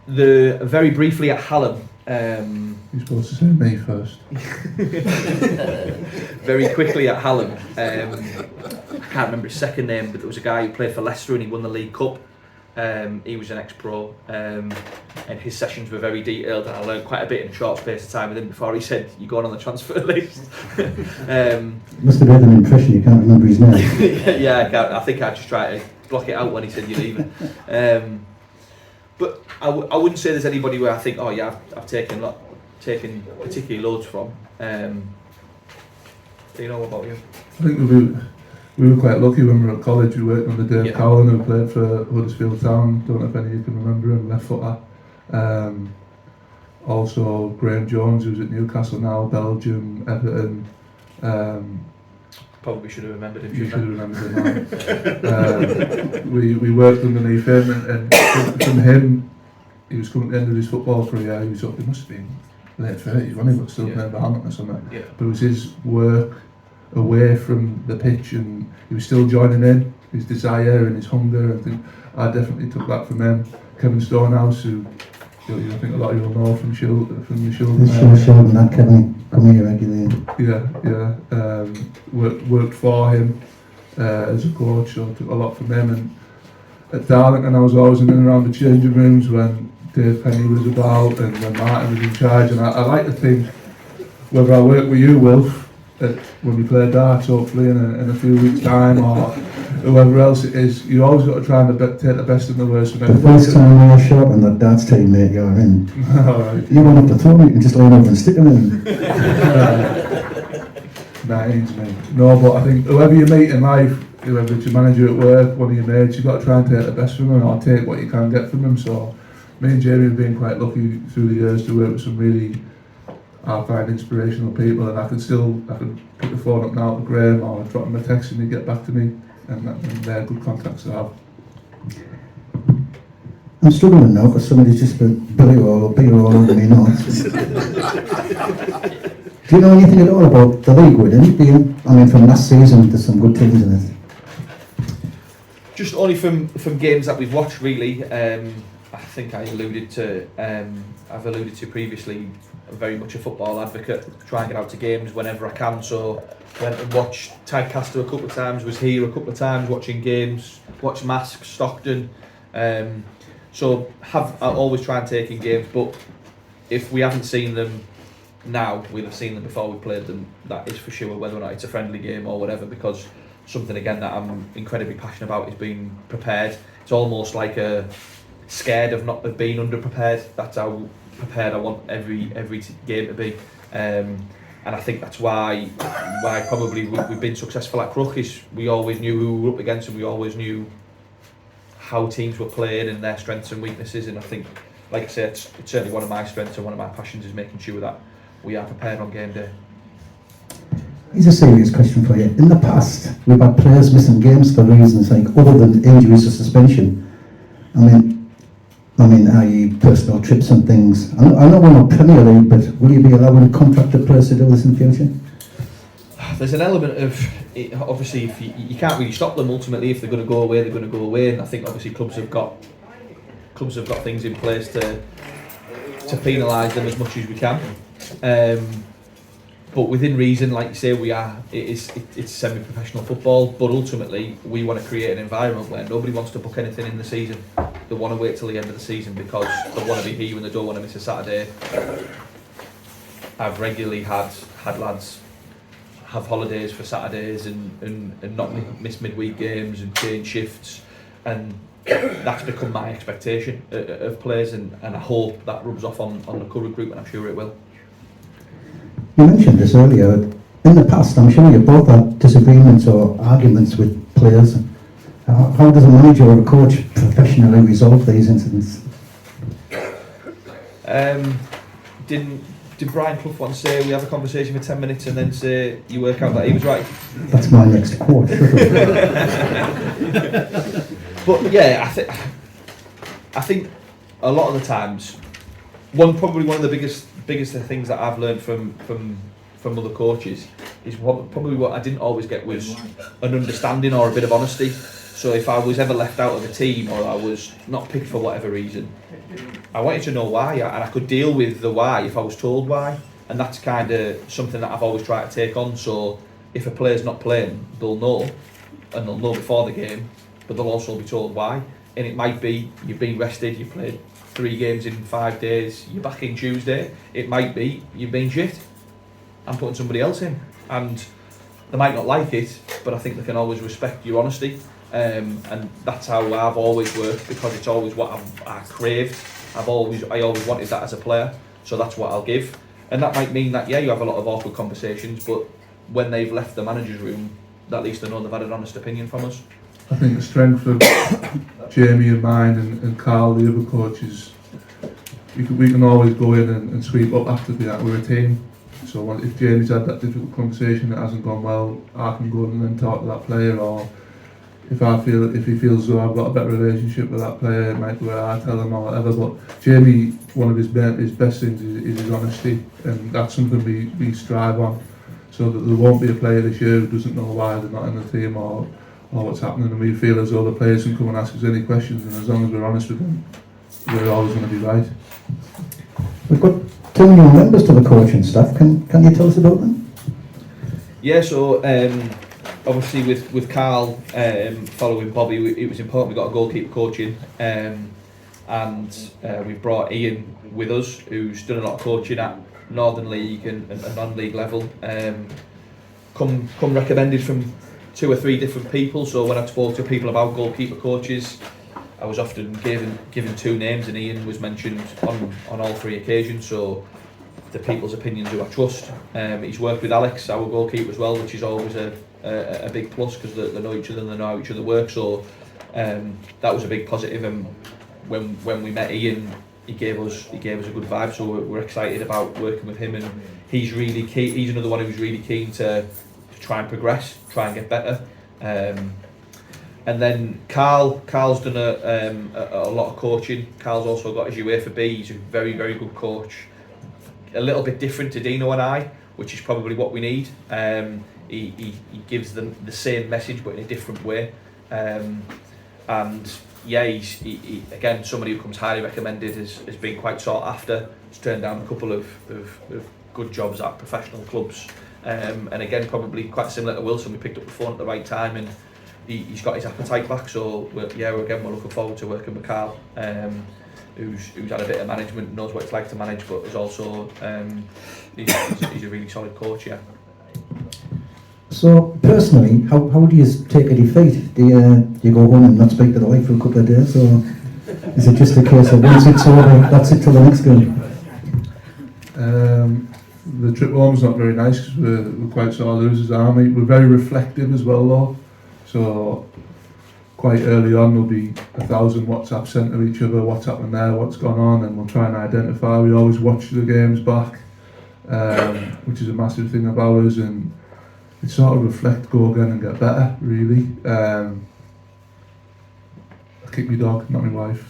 Very briefly at Hallam. You're supposed to say me first. Very quickly at Hallam. I can't remember his second name, but there was a guy who played for Leicester and he won the League Cup. He was an ex-pro, and his sessions were very detailed, and I learned quite a bit in a short space of time with him before he said, "You're going on the transfer list." Must have made an impression. You can't remember his name. Yeah, I think I just tried to block it out when he said you're leaving. But I wouldn't say there's anybody where I think, oh yeah, I've taken particularly loads from. Do you know, what about you? I think we were quite lucky when we were at college. We worked under Dave Cowan, who played for Huddersfield Town. Don't know if any of you can remember him, left footer. Also Graham Jones, who's at Newcastle now, Belgium, Everton. Probably should have remembered him. You should have remembered him. We worked underneath him, and from him, he was coming to the end of his football career. He must have been late 30s, wasn't he? But still playing behind or something. Yeah. But it was his work away from the pitch, and he was still joining in, his desire and his hunger. I think I definitely took that from him. Kevin Stonehouse, who I think a lot of you will know from the Shildon area. Shildon, that Kevin come here regularly. Worked for him as a coach, so I took a lot from him. And at Darlington, I was always in and around the changing rooms when Dave Penny was about and when Martin was in charge. And I like to think, whether I work with you, Wilf, when we play darts, hopefully in a few weeks' time, or whoever else it is, you always got to try and take the best and the worst from everything. The first time we were short on that darts team, mate, you're in. Alright. You went up the throw, you can just line over and stick them in. Nah, it ain't me. No, but I think whoever you meet in life, whoever it's your manager at work, one of your mates, you've got to try and take the best from them, or take what you can get from them. So me and Jamie have been quite lucky through the years to work with some really, I find, inspirational people, and I can pick the phone up now to Graham or drop him a text and he'd get back to me, and they're good contacts to have. I'm struggling now because somebody's just been Billy all over me now. Do you know anything at all about the league winning? I mean, from last season, there's some good teams in it. Just only from games that we've watched, really. I think I've alluded to previously, I'm very much a football advocate, try and get out to games whenever I can. So went and watched Tadcaster a couple of times, was here a couple of times watching games, watched Mask, Stockton. So I always try and take in games, but if we haven't seen them now, we'll have seen them before we played them. That is for sure, whether or not it's a friendly game or whatever, because something again that I'm incredibly passionate about is being prepared. It's almost like scared of being underprepared. That's how prepared I want every game to be, and I think that's why probably we've been successful at Crook. Is we always knew who we were up against, and we always knew how teams were playing and their strengths and weaknesses. And I think, like I said, it's certainly one of my strengths and one of my passions is making sure that we are prepared on game day. Here's a serious question for you. In the past, we've had players missing games for reasons like other than injuries or suspension. I mean, i.e. personal trips and things. I know we're not Premier League, but will you be allowing contracted players to do this in future? There's an element of it, obviously, if you can't really stop them. Ultimately, if they're going to go away, they're going to go away. And I think obviously clubs have got things in place to penalise them as much as we can. but within reason, like you say, it's semi-professional football, but ultimately we want to create an environment where nobody wants to book anything in the season. They want to wait till the end of the season because they want to be here and they don't want to miss a Saturday. I've regularly had lads have holidays for Saturdays and not miss midweek games and change shifts, and that's become my expectation of players, and I hope that rubs off on the current group, and I'm sure it will. You mentioned this earlier. In the past, I'm sure you both had disagreements or arguments with players. How does a manager or a coach professionally resolve these incidents? Did Brian Clough once say we have a conversation for 10 minutes and then say you work out that he was right? That's my next quote. But yeah, I think a lot of the times, probably one of the biggest things that I've learned from other coaches is probably what I didn't always get was an understanding or a bit of honesty. So if I was ever left out of a team or I was not picked for whatever reason, I wanted to know why, and I could deal with the why if I was told why, and that's kind of something that I've always tried to take on. So if a player's not playing, they'll know, and they'll know before the game, but they'll also be told why. And it might be you've been rested, you played 3 games in 5 days, you're back in Tuesday. It might be you've been shit, I'm putting somebody else in, and they might not like it, but I think they can always respect your honesty, and that's how I've always worked, because it's always what I craved. I always wanted that as a player, so that's what I'll give. And that might mean that you have a lot of awkward conversations, but when they've left the manager's room, at least they know they've had an honest opinion from us. I think the strength of Jamie and mine and Carl, the other coaches, we can always go in and sweep up after that. We're a team. So if Jamie's had that difficult conversation that hasn't gone well, I can go and then talk to that player, or if he feels as though I've got a better relationship with that player, it might be where I tell him or whatever. But Jamie, one of his best things is his honesty, and that's something we strive on, so that there won't be a player this year who doesn't know why they're not in the team or what's happening, and we feel as though the players can come and ask us any questions, and as long as we're honest with them, we're always going to be right. We've got 2 new members to the coaching staff. Can you tell us about them? Yeah, so obviously with Carl following Bobby, it was important we got a goalkeeper coaching, and we've brought Ian with us, who's done a lot of coaching at Northern League and non-league level. Come recommended from 2 or 3 different people. So when I spoke to people about goalkeeper coaches, I was often given 2 names, and Ian was mentioned on all 3 occasions. So the people's opinions who I trust. He's worked with Alex, our goalkeeper, as well, which is always a big plus, because they know each other and they know how each other works. So that was a big positive. And when we met Ian, he gave us a good vibe. So we're excited about working with him, and he's really keen. He's another one who's really keen to try and progress, try and get better. And then Carl's done a lot of coaching. Carl's also got his UEFA B. He's a very, very good coach. A little bit different to Deano and I, which is probably what we need. He gives them the same message but in a different way. And yeah, he's again somebody who comes highly recommended, has been quite sought after. He's turned down a couple of good jobs at professional clubs. And again, probably quite similar to Wilson, we picked up the phone at the right time, and he's got his appetite back. So we're looking forward to working with Carl, who's had a bit of management, knows what it's like to manage, but is also he's a really solid coach. Yeah. So personally, how do you take a defeat? Do you go home and not speak to the wife for a couple of days, or is it just a case of once it's over, that's it till the next game? The trip home's not very nice because we're quite sore losers, aren't we? We're very reflective as well, though. So quite early on there'll be 1,000 WhatsApp sent to each other, what's happening there, what's gone on, and we'll try and identify. We always watch the games back, which is a massive thing about us, and it's sort of reflect, go again and get better, really. I kick my dog, not my wife.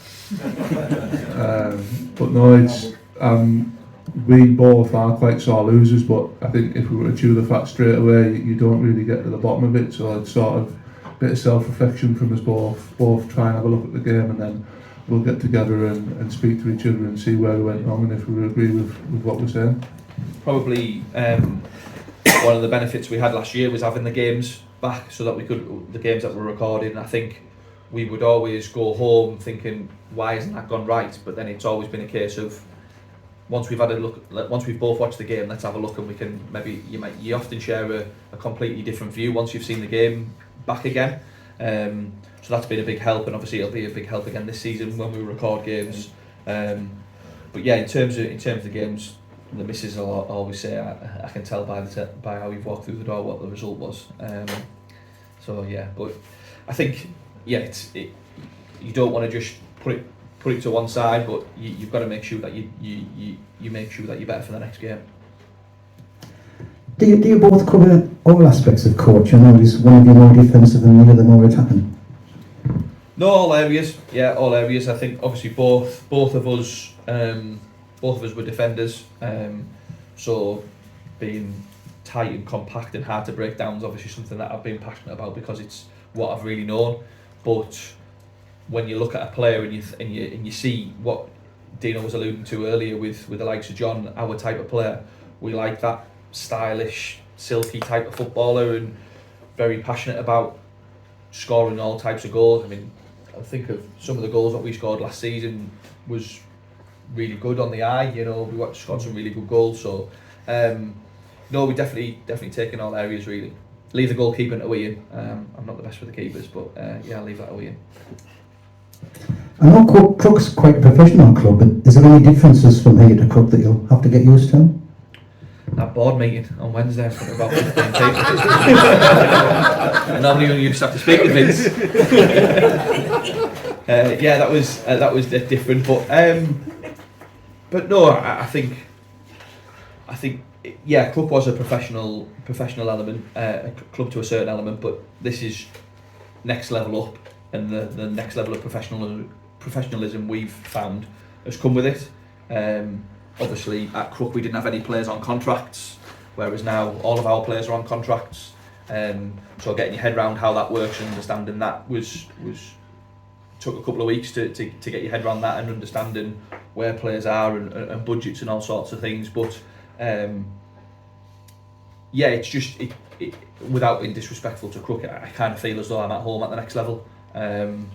But no, it's we both are quite sore losers, but I think if we were to chew the fat straight away, you don't really get to the bottom of it. So it's sort of a bit of self-reflection from us both try and have a look at the game, and then we'll get together and speak to each other and see where we went wrong and if we agree with what we're saying. Probably one of the benefits we had last year was having the games back, so that we could, the games that were recorded. And I think we would always go home thinking, why hasn't that gone right? But then it's always been a case of, once we've had a look, once we've both watched the game, let's have a look, and we can maybe, you often share a completely different view once you've seen the game back again. So that's been a big help, and obviously it'll be a big help again this season when we record games. But yeah, in terms of the games, the missus will always say, I can tell by how you've walked through the door what the result was. So yeah, but I think you don't want to just put it to one side, but you've got to make sure that you make sure that you're better for the next game. Do you both cover all aspects of coaching, or is one of you more defensive and the other more attacking? No, all areas. Yeah, all areas. I think obviously both of us were defenders. So being tight and compact and hard to break down is obviously something that I've been passionate about, because it's what I've really known. But when you look at a player and you see what Deano was alluding to earlier with the likes of John, our type of player, we like that stylish, silky type of footballer, and very passionate about scoring all types of goals. I mean, I think of some of the goals that we scored last season was really good on the eye. You know, we scored some really good goals. So, no, we definitely take in all areas really. Leave the goalkeeping to Ian. I'm not the best with the keepers, but yeah, I'll leave that to Ian. I know Crook's quite a professional club, but is there any differences from here to Crook that you'll have to get used to? That board meeting on Wednesday in front of about 15 people. Normally you just have to speak to Vince. Yeah, that was different, but no, I think yeah, Club was a professional element, a club to a certain element, but this is next level up, and the next level of professionalism we've found has come with it. Obviously at Crook we didn't have any players on contracts, whereas now all of our players are on contracts. So getting your head around how that works and understanding that was took a couple of weeks to get your head around that, and understanding where players are and budgets and all sorts of things. But yeah, it's just without being disrespectful to Crook, I kind of feel as though I'm at home at the next level, and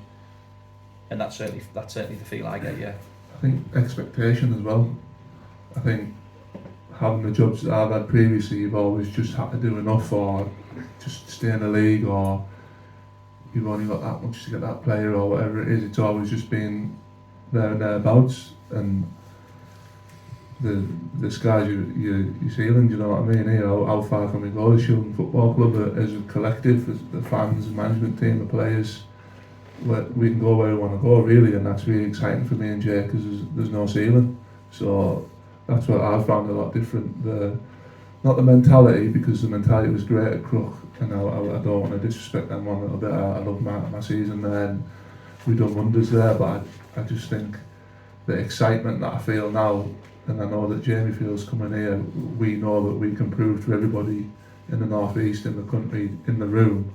that's certainly the feel I get. Yeah, I think expectation as well. I think having the jobs that I've had previously, you've always just had to do enough, or just stay in the league, or you've only got that much to get that player, or whatever it is. It's always just been there and thereabouts, and the sky's your ceiling. Do you know what I mean? You know, how far can we go as Shildon Football Club, as a collective, as the fans, the management team, the players. We can go where we want to go really, and that's really exciting for me and Jay, because there's no ceiling. So that's what I've found a lot different. Not the mentality, because the mentality was great at Crook, and I don't want to disrespect them one little bit. I love my season there, and we've done wonders there, but I just think the excitement that I feel now, and I know that Jamie feels coming here, we know that we can prove to everybody in the North East, in the country, in the room,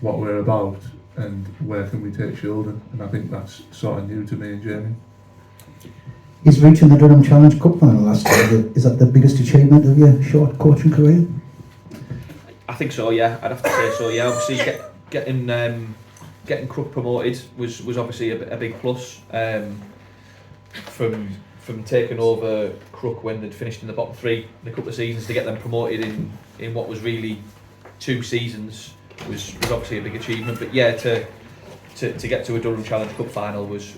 what we're about and where can we take Shildon, and I think that's sort of new to me and Jamie. Is reaching the Durham Challenge Cup final last year, is that the biggest achievement of your short coaching career? I think so, yeah. I'd have to say so, yeah. Obviously getting Crook promoted was obviously a big plus. From taking over Crook when they'd finished in the bottom three in a couple of seasons, to get them promoted in what was really 2 seasons was obviously a big achievement. But yeah, to get to a Durham Challenge Cup final was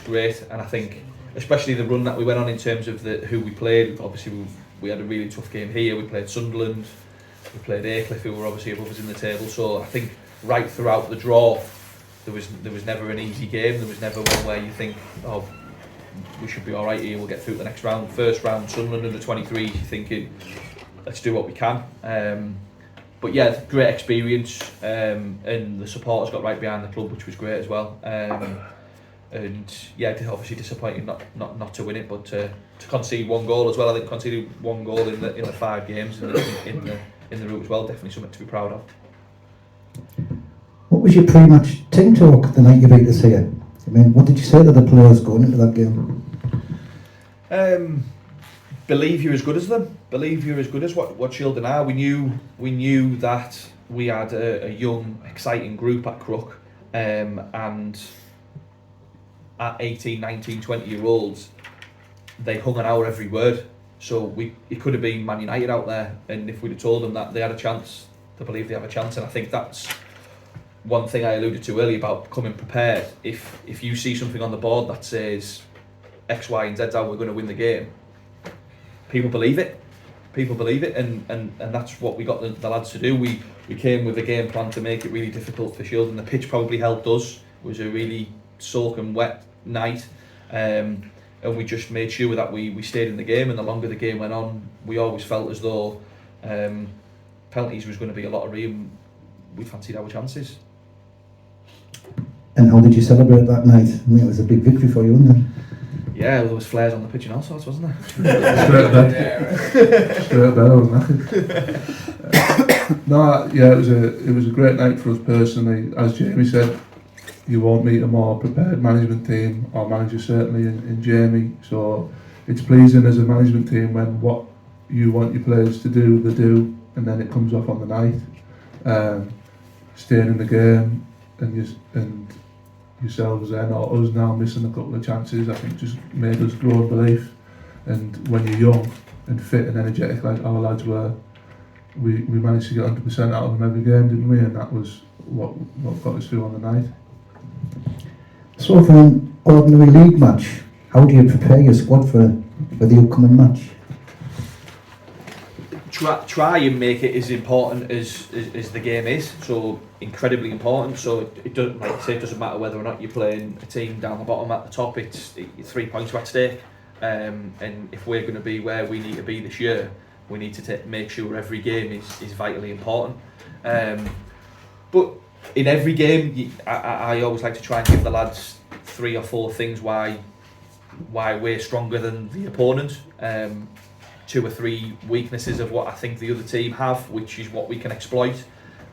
great, and I think especially the run that we went on in terms of who we played. Obviously we had a really tough game here. We played Sunderland, we played Aycliffe, who were obviously above us in the table. So I think right throughout the draw there was never an easy game. There was never one where you think, oh, we should be all right here, we'll get through the next round. First round, Sunderland under 23, thinking let's do what we can. But yeah, great experience, and the supporters got right behind the club, which was great as well. And yeah, obviously disappointing not to win it, but to concede 1 goal as well. I think conceding 1 goal in the 5 games in the route as well, definitely something to be proud of. What was your pre-match team talk the night you beat us here? I mean, what did you say to the players going into that game? Believe you're as good as them. believe you're as good as what Shildon are. We knew that we had a young, exciting group at Crook, and at 18, 19, 20-year-olds, they hung on our every word. So it could have been Man United out there, and if we'd have told them that they had a chance, they believe they have a chance. And I think that's one thing I alluded to earlier about coming prepared. If you see something on the board that says X, Y, and Z's how we're going to win the game, people believe it. And that's what we got the lads to do. We came with a game plan to make it really difficult for Shildon. The pitch probably helped us. It was a really soaking wet night, and we just made sure that we stayed in the game. And the longer the game went on, we always felt as though penalties was going to be a lottery, and we fancied our chances. And how did you celebrate that night? I mean, it was a big victory for you, wasn't it? Yeah, there was flares on the pitch and all sorts, wasn't there? Straight to bed, I was knackered. No, yeah, it was a great night for us personally. As Jamie said, you won't meet a more prepared management team, or manager certainly in Jamie. So it's pleasing as a management team when what you want your players to do, they do, and then it comes off on the night. Staying in the game and yourselves then, or us now missing a couple of chances, I think just made us grow in belief. And when you're young and fit and energetic like our lads were, we managed to get 100% out of them every game, didn't we? And that was what got us through on the night. So for an ordinary league match, how do you prepare your squad for the upcoming match? Try and make it as important as the game is. So incredibly important. So it doesn't, like I say, it doesn't matter whether or not you're playing a team down the bottom at the top. It's 3 points at stake, and if we're going to be where we need to be this year, we need to make sure every game is vitally important. But in every game, I always like to try and give the lads 3 or 4 things why we're stronger than the opponent. 2 or 3 weaknesses of what I think the other team have, which is what we can exploit.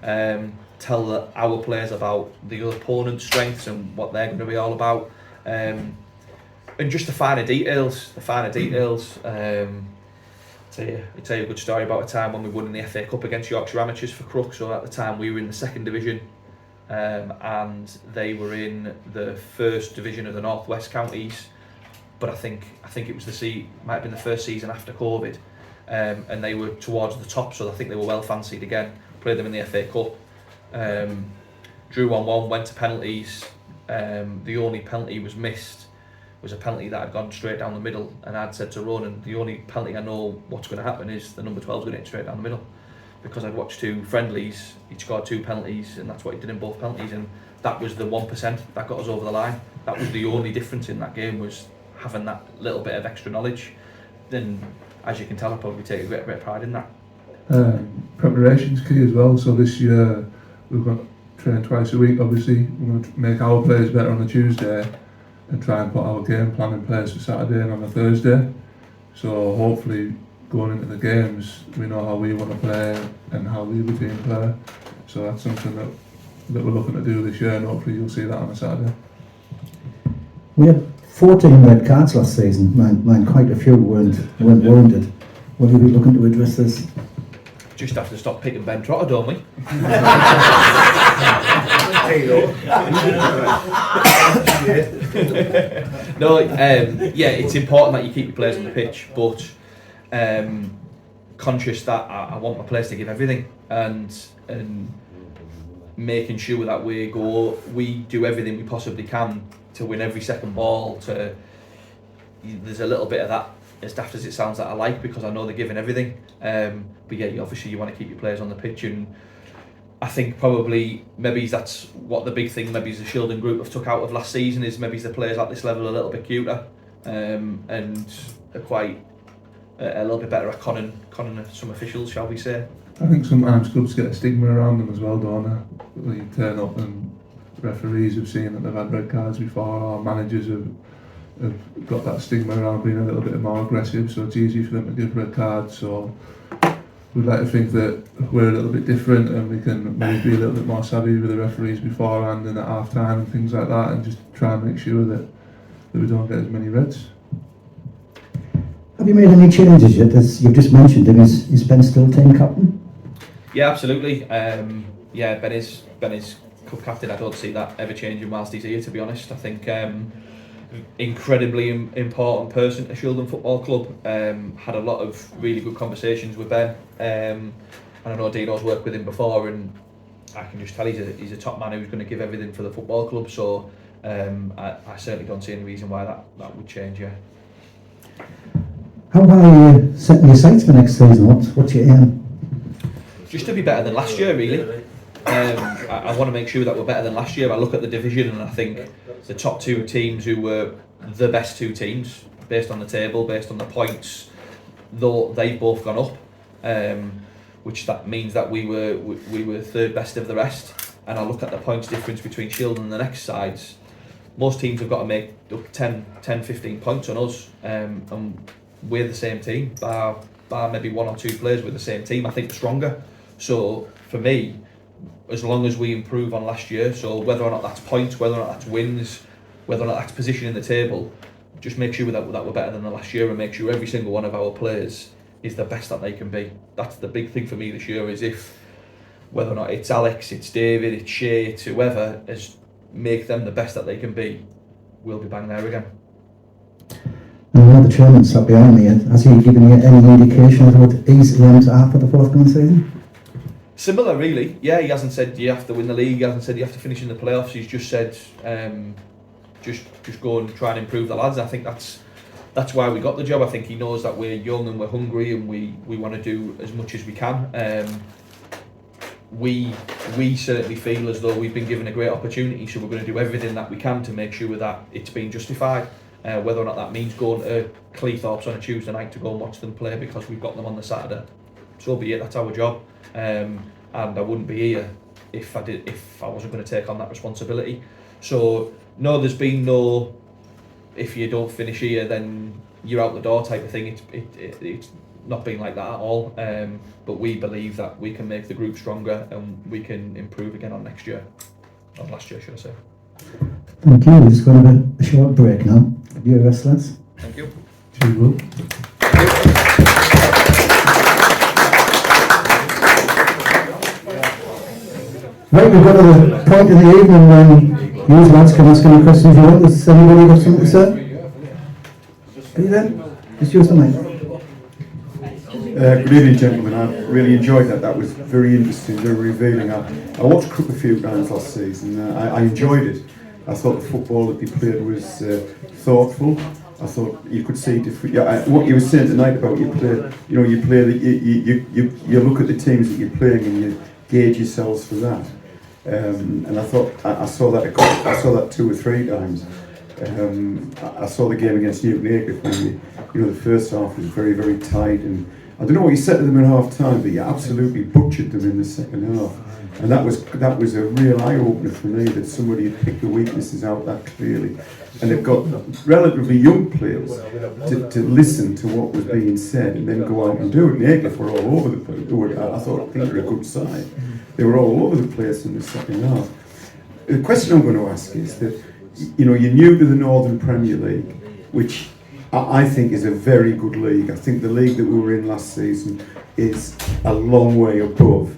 Tell our players about the other opponent's strengths and what they're going to be all about. And just the finer details. Tell you a good story about a time when we won in the FA Cup against Yorkshire Amateurs for Crook. So at the time we were in the 2nd division, and they were in the 1st division of the North West counties. But I think it was might have been the first season after COVID, and they were towards the top, so I think they were well fancied again. Played them in the FA Cup, drew 1-1, went to penalties. The only penalty was missed was a penalty that had gone straight down the middle, and I'd said to Ronan, the only penalty I know what's going to happen is the number 12 is going to hit straight down the middle, because I'd watched 2 friendlies, he scored 2 penalties, and that's what he did in both penalties, and that was the 1% that got us over the line. That was the only difference in that game, was having that little bit of extra knowledge. Then, as you can tell, I probably take a great bit of pride in that. Preparation's key as well. So this year we've got train twice a week. Obviously, we're going to make our players better on a Tuesday and try and put our game plan in place for Saturday and on a Thursday. So hopefully, going into the games, we know how we want to play and how the other team play. So that's something that we're looking to do this year, and hopefully you'll see that on a Saturday. We had 14 red cards last season. Mine quite a few weren't warranted. Will you be looking to address this? Just have to stop picking Ben Trotter, don't we? No, yeah, it's important that you keep your players on the pitch, but conscious that I want my players to give everything, and making sure that we do everything we possibly can to win every second ball. There's a little bit of that, as daft as it sounds, that I like, because I know they're giving everything. But yeah, obviously you want to keep your players on the pitch, and I think probably maybe that's what the big thing maybe the Shildon group have took out of last season, is maybe the players at this level are a little bit cuter, and are quite a little bit better at conning some officials, shall we say. I think sometimes clubs get a stigma around them as well, don't they? When you turn up and referees have seen that they've had red cards before, or managers have got that stigma around being a little bit more aggressive, so it's easy for them to give red cards. So we'd like to think that we're a little bit different, and we can maybe be a little bit more savvy with the referees beforehand and at half time and things like that, and just try and make sure that we don't get as many reds. Have you made any changes yet? As you've just mentioned him, is Ben still team captain? Yeah, absolutely. Yeah, Ben is club captain. I don't see that ever changing whilst he's here, to be honest. I think incredibly important person to Shildon Football Club. Had a lot of really good conversations with Ben. And I know Deano's worked with him before, and I can just tell he's a top man who's going to give everything for the football club. So I certainly don't see any reason why that would change. Yeah. How are you setting your sights for next season? What's your aim? Just to be better than last year, really. I want to make sure that we're better than last year. I look at the division and I think the top two teams who were the best two teams, based on the table, based on the points, though they've both gone up, which that means that we were third best of the rest. And I look at the points difference between Shildon and the next sides. Most teams have got to make up 10, 15 points on us, and we're the same team, bar maybe one or two players with the same team. I think we're stronger. So for me, as long as we improve on last year, so whether or not that's points, whether or not that's wins, whether or not that's position in the table, just make sure that we're better than the last year, and make sure every single one of our players is the best that they can be. That's the big thing for me this year, is if whether or not it's Alex, it's David, it's Shay, it's whoever, is make them the best that they can be, we'll be bang there again. I know the chairman sat behind me. Has he given you any indication of what his aims are for the forthcoming season? Similar, really. Yeah, he hasn't said you have to win the league. He hasn't said you have to finish in the playoffs. He's just said just go and try and improve the lads. I think that's why we got the job. I think he knows that we're young and we're hungry and we want to do as much as we can. We certainly feel as though we've been given a great opportunity, so we're going to do everything that we can to make sure that it's been justified. Whether or not that means going to Cleethorpes on a Tuesday night to go and watch them play because we've got them on the Saturday, so be it. That's our job. And I wouldn't be here if I wasn't going to take on that responsibility. So no, there's been no if you don't finish here then you're out the door type of thing. It's not been like that at all. But we believe that we can make the group stronger and we can improve again on next year, on last year should I say. Thank you. We're just going to have a short break now. You rest, lads. Thank you. Cheers, Will. Right, we've got to the point in the evening when you lads can ask any questions you want. Does anybody got something to say? Are you there? Just use the mic. Good evening, gentlemen. I really enjoyed that. That was very interesting, very revealing. I watched Crook a few times last season. I enjoyed it. I thought the football that they played was thoughtful. I thought you could see different. What you were saying tonight about you play. You play. You look at the teams that you're playing and you gauge yourselves for that. And I thought I saw that 2 or 3 times. I saw the game against Newton Aycliffe when the first half was very, very tight, and I don't know what you said to them in half time, but you absolutely butchered them in the second half. And that was a real eye opener for me, that somebody had picked the weaknesses out that clearly, and they've got relatively young players to listen to what was being said and then go out and do it. And Aycliffe were all over the place. I think they're a good side. They were all over the place in the second half. The question I'm going to ask is that you're new to the Northern Premier League, which I think is a very good league. I think the league that we were in last season is a long way above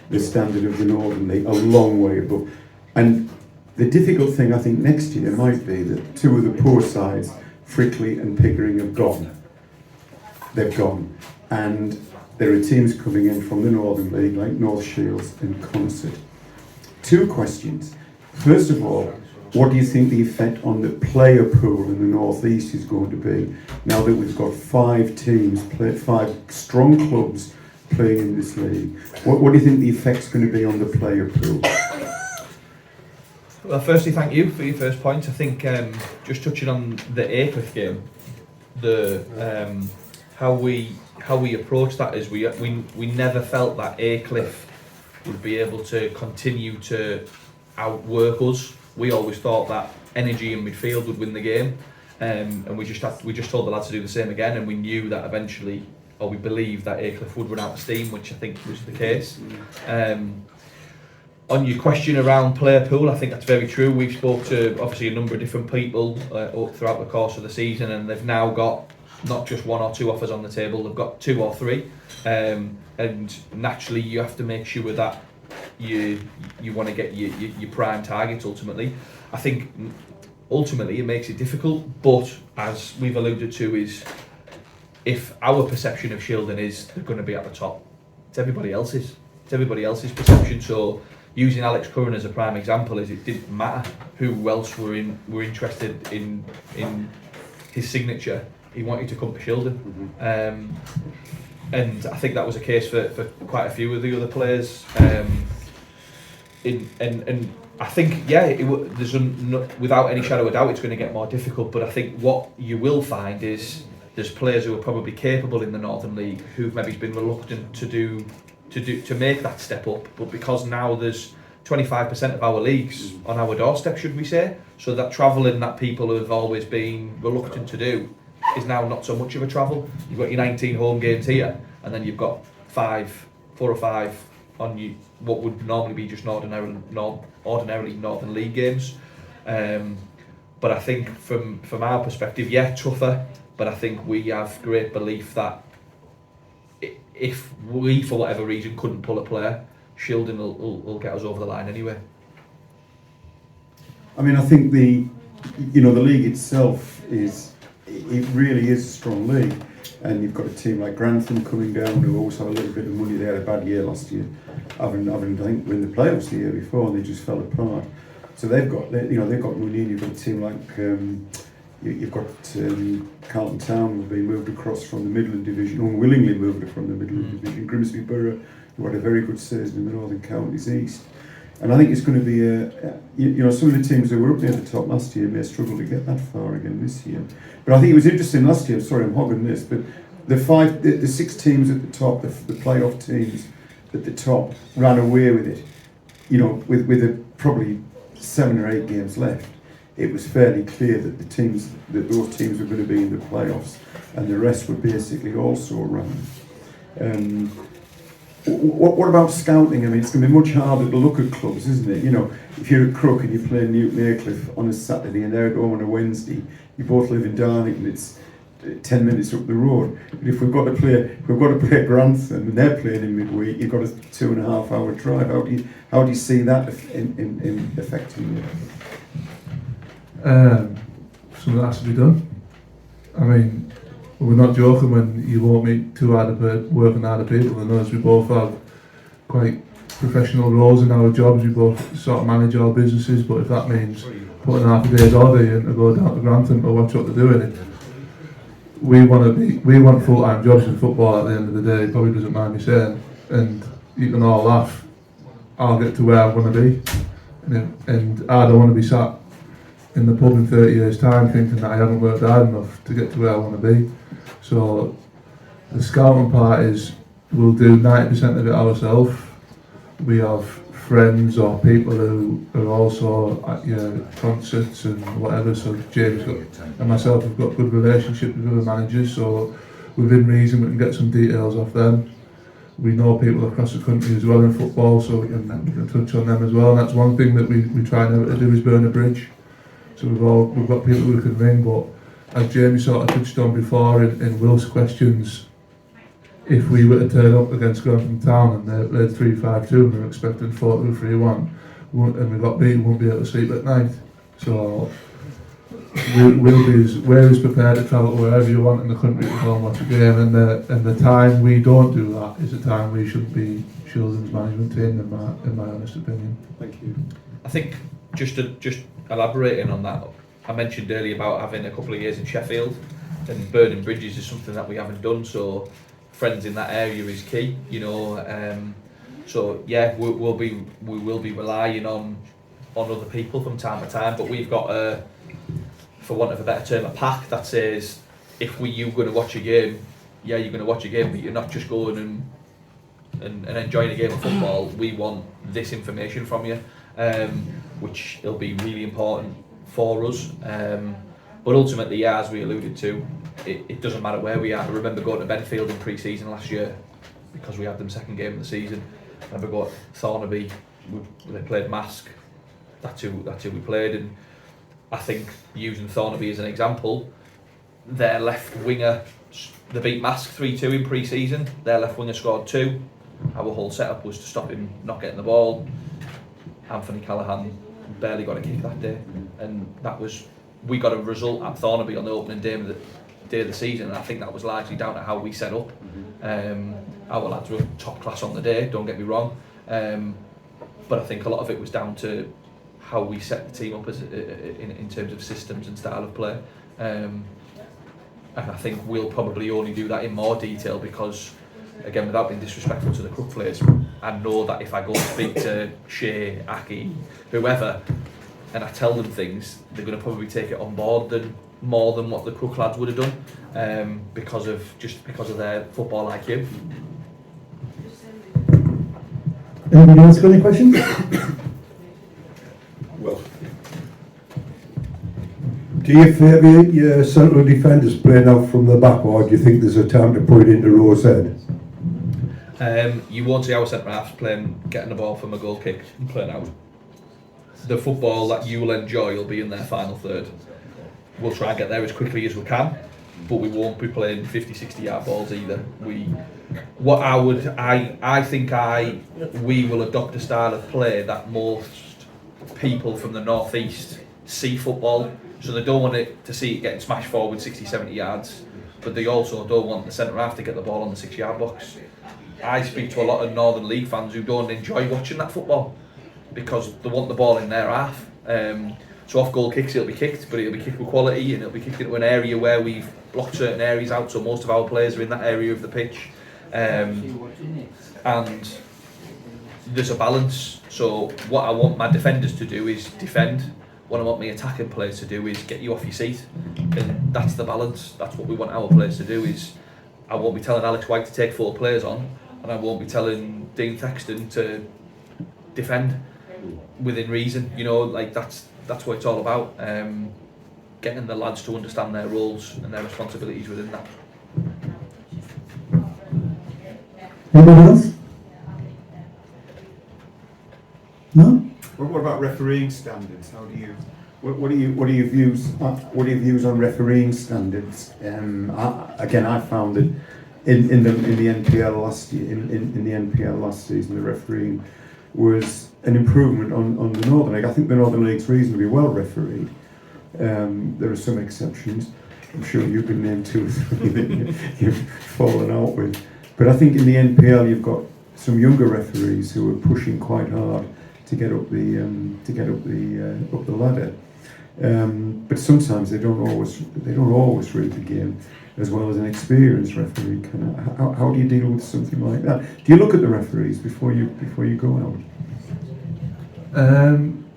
the standard of the Northern League, a long way above. And the difficult thing I think next year might be that 2 of the poor sides, Frickley and Pickering, have gone. They've gone. And there are teams coming in from the Northern League like North Shields and Consett. 2 questions. First of all, what do you think the effect on the player pool in the North East is going to be now that we've got 5 teams, 5 strong clubs playing in this league? What do you think the effect's going to be on the player pool? Well, firstly, thank you for your first point. I think just touching on the Aycliffe game, how we approached that is we never felt that Aycliffe would be able to continue to outwork us. We always thought that energy in midfield would win the game, and we just told the lads to do the same again, and we knew that eventually, or we believed that Aycliffe would run out of steam, which I think was the case. On your question around player pool, I think that's very true. We've spoke to obviously a number of different people throughout the course of the season, and they've now got not just one or two offers on the table, they've got two or three, and naturally you have to make sure that you want to get your prime target ultimately. I think ultimately it makes it difficult, but as we've alluded to, is if our perception of Shildon is they're going to be at the top, it's everybody else's perception. So using Alex Curran as a prime example, is it didn't matter who else were interested in his signature, he wanted to come to Shildon. And I think that was a case for quite a few of the other players. And I think, without any shadow of doubt, it's going to get more difficult. But I think what you will find is there's players who are probably capable in the Northern League who've maybe been reluctant to make that step up. But because now there's 25% of our leagues on our doorstep, should we say, so that travelling that people have always been reluctant to do is now not so much of a travel. You've got your 19 home games here, and then you've got 4 or 5 on you what would normally be just ordinarily Northern League games. But I think from our perspective, tougher. But I think we have great belief that if we, for whatever reason, couldn't pull a player, Shildon will get us over the line anyway. I mean, I think the league itself it really is a strong league, and you've got a team like Grantham coming down who also have a little bit of money. They had a bad year last year, having I think win the playoffs the year before, and they just fell apart. So they've got money, and you've got a team like you've got Carlton Town will be moved across from the Midland Division, unwillingly moved from the Midland Division. Grimsby Borough, who had a very good season in the Northern Counties East. And I think it's going to be some of the teams that were up near the top last year may struggle to get that far again this year. But I think it was interesting last year, sorry I'm hogging this, but the 6 teams at the top, the playoff teams at the top ran away with it, with probably 7 or 8 games left. It was fairly clear that those teams were going to be in the playoffs, and the rest were basically also around. What about scouting? I mean, it's going to be much harder to look at clubs, isn't it? If you're at Crook and you're playing Newton Aycliffe on a Saturday and they're at home on a Wednesday, you both live in Darlington, it's 10 minutes up the road. But if we've got to play Grantham and they're playing in midweek, you've got a 2.5 hour drive. How do you see that in affecting you? Something that has to be done. I mean, we're not joking when you won't meet two working harder people than us. We both have quite professional roles in our jobs. We both sort of manage our businesses, but if that means putting half a day's holiday in to go down to Grantham to watch what they're doing, we want full-time jobs in football at the end of the day. Probably doesn't mind me saying, and you can all laugh. I'll get to where I want to be, and I don't want to be sat in the pub in 30 years' time thinking that I haven't worked hard enough to get to where I want to be. So the scouting part is we'll do 90% of it ourselves. We have friends or people who are also at concerts and whatever. So James and myself have got good relationships with other managers. So within reason we can get some details off them. We know people across the country as well in football, so we can touch on them as well. And that's one thing that we try never to do is burn a bridge. So we've got people who can ring, but as Jamie sort of touched on before in Wilf's questions, if we were to turn up against Grantham Town and they led 3-5-2 and we were expecting 4-2-3-1 and we got beat, we won't be able to sleep at night. So we'll be as prepared to travel to wherever you want in the country to go and watch a game, and the time we don't do that is the time we should be Shildon's management team, in my honest opinion. Thank you. I think just elaborating on that, I mentioned earlier about having a couple of years in Sheffield, and burning bridges is something that we haven't done, so friends in that area is key, so yeah, we will be relying on other people from time to time, but we've got for want of a better term, a pack that says if you're going to watch a game, you're going to watch a game, but you're not just going and enjoying a game of football. We want this information from you, which will be really important for us. But ultimately, as we alluded to, it doesn't matter where we are. I remember going to Benfield in pre-season last year because we had them second game of the season. I remember going to Thornaby, they played Mask. That's who we played, and I think using Thornaby as an example, their left winger, they beat Mask 3-2 in pre-season. Their left winger scored 2. Our whole setup was to stop him not getting the ball. Anthony Callaghan barely got a kick that day, and that was, we got a result at Thornaby on the opening day of the season, and I think that was largely down to how we set up. Our lads were top class on the day, don't get me wrong, but I think a lot of it was down to how we set the team up as in terms of systems and style of play. And I think we'll probably only do that in more detail because, again, without being disrespectful to the Crook players, I know that if I go and speak to Shea, Aki, whoever, and I tell them things, they're going to probably take it on board more than what the Crook lads would have done, because of their football IQ. Anybody else got any questions? Well, do you favour your central defenders playing out from the back, or do you think there's a time to put it into Rose head? You won't see our centre halves getting the ball from a goal kick and playing out. The football that you will enjoy will be in their final third. We'll try and get there as quickly as we can, but we won't be playing 50-60 yard balls either. We will adopt a style of play that most people from the northeast see football, so they don't want it to see it getting smashed forward 60-70 yards, but they also don't want the centre half to get the ball on the 6 yard box. I speak to a lot of Northern League fans who don't enjoy watching that football because they want the ball in their half. So off goal kicks it'll be kicked, but it'll be kicked with quality, and it'll be kicked into an area where we've blocked certain areas out, so most of our players are in that area of the pitch. And there's a balance. So what I want my defenders to do is defend. What I want my attacking players to do is get you off your seat, and that's the balance. That's what we want our players to do. Is I won't be telling Alex White to take 4 players on, and I won't be telling Dean Thexton to defend within reason. You know, like that's what it's all about. Getting the lads to understand their roles and their responsibilities within that. Anybody else? No? What about refereeing standards? How do you? What are your views? What are your views on refereeing standards? I found that in the NPL last year, in the NPL last season, the refereeing was an improvement on the Northern League. I think the Northern League's reasonably well refereed. There are some exceptions. I'm sure you can name 2 or 3 that you've fallen out with. But I think in the NPL you've got some younger referees who are pushing quite hard to get up the ladder. But sometimes they don't always read the game as well as an experienced referee can. How do you deal with something like that? Do you look at the referees before you go out?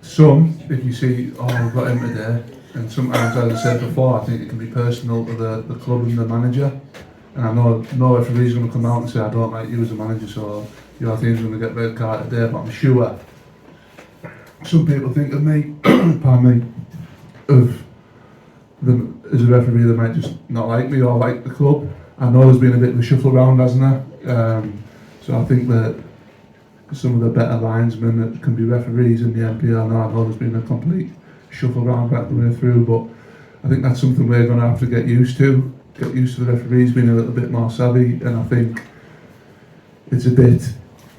Some, if you see, I've got him today, and sometimes, as I said before, I think it can be personal to the club and the manager. And I know no referee's going to come out and say, I don't like you as a manager, so your team's going to get red card today. But I'm sure some people think of me, pardon me, of them as a referee. They might just not like me or like the club. I know there's been a bit of a shuffle around, hasn't there? So I think that some of the better linesmen that can be referees in the NPL now, I know there's been a complete shuffle around back the way through, but I think that's something we're going to have to get used to. Get used to the referees being a little bit more savvy, and I think it's a bit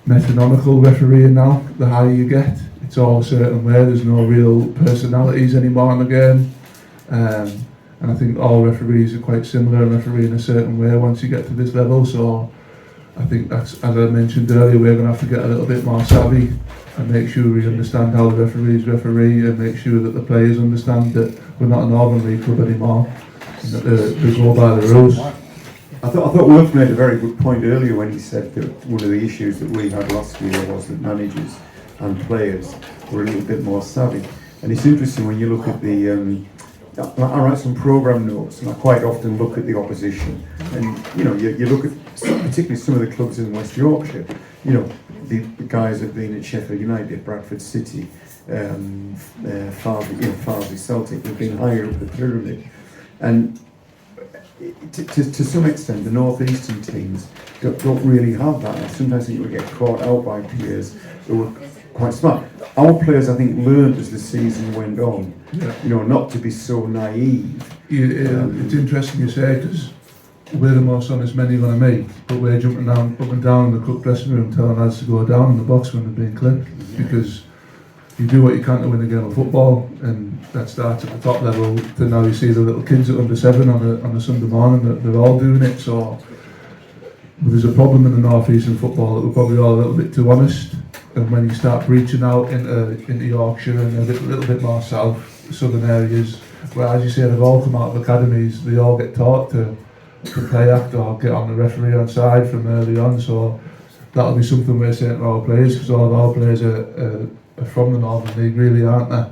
metronomical refereeing now. The higher you get, it's all a certain way. There's no real personalities anymore in the game, and I think all referees are quite similar and referee in a certain way once you get to this level. So I think that's, as I mentioned earlier, we're going to have to get a little bit more savvy and make sure we understand how the referees referee, and make sure that the players understand that we're not a Northern League club anymore. They go by the rules. I thought Wilf made a very good point earlier when he said that one of the issues that we had last year was that managers and players were a little bit more savvy. And it's interesting when you look at the. I write some programme notes, and I quite often look at the opposition. And you look at particularly some of the clubs in West Yorkshire. The guys have been at Sheffield United, Bradford City, Farsley Celtic. They've been higher up the pyramid. And to some extent, the northeastern teams don't really have that. I sometimes think we get caught out by peers who are quite smart. our players, I think, learned as the season went on, Yeah. you know, not to be so naive. It's interesting you say, because we're the most honest men you're going to meet, but we're jumping down, up and down in the cup dressing room telling lads to go down in the box when they're being clipped, because you do what you can to win a game of football, and that starts at the top level. To now you see the little kids at under 7 on a Sunday morning, that they're all doing it. So there's a problem in the North Eastern football that we're probably all a little bit too honest. And when you start breaching out into Yorkshire and a little bit more south, southern areas, where, as you say, they've all come out of academies, they all get taught to play act or get on the referee on side from early on. So that'll be something we're saying to our players, because all of our players are from the Northern League, really, aren't they?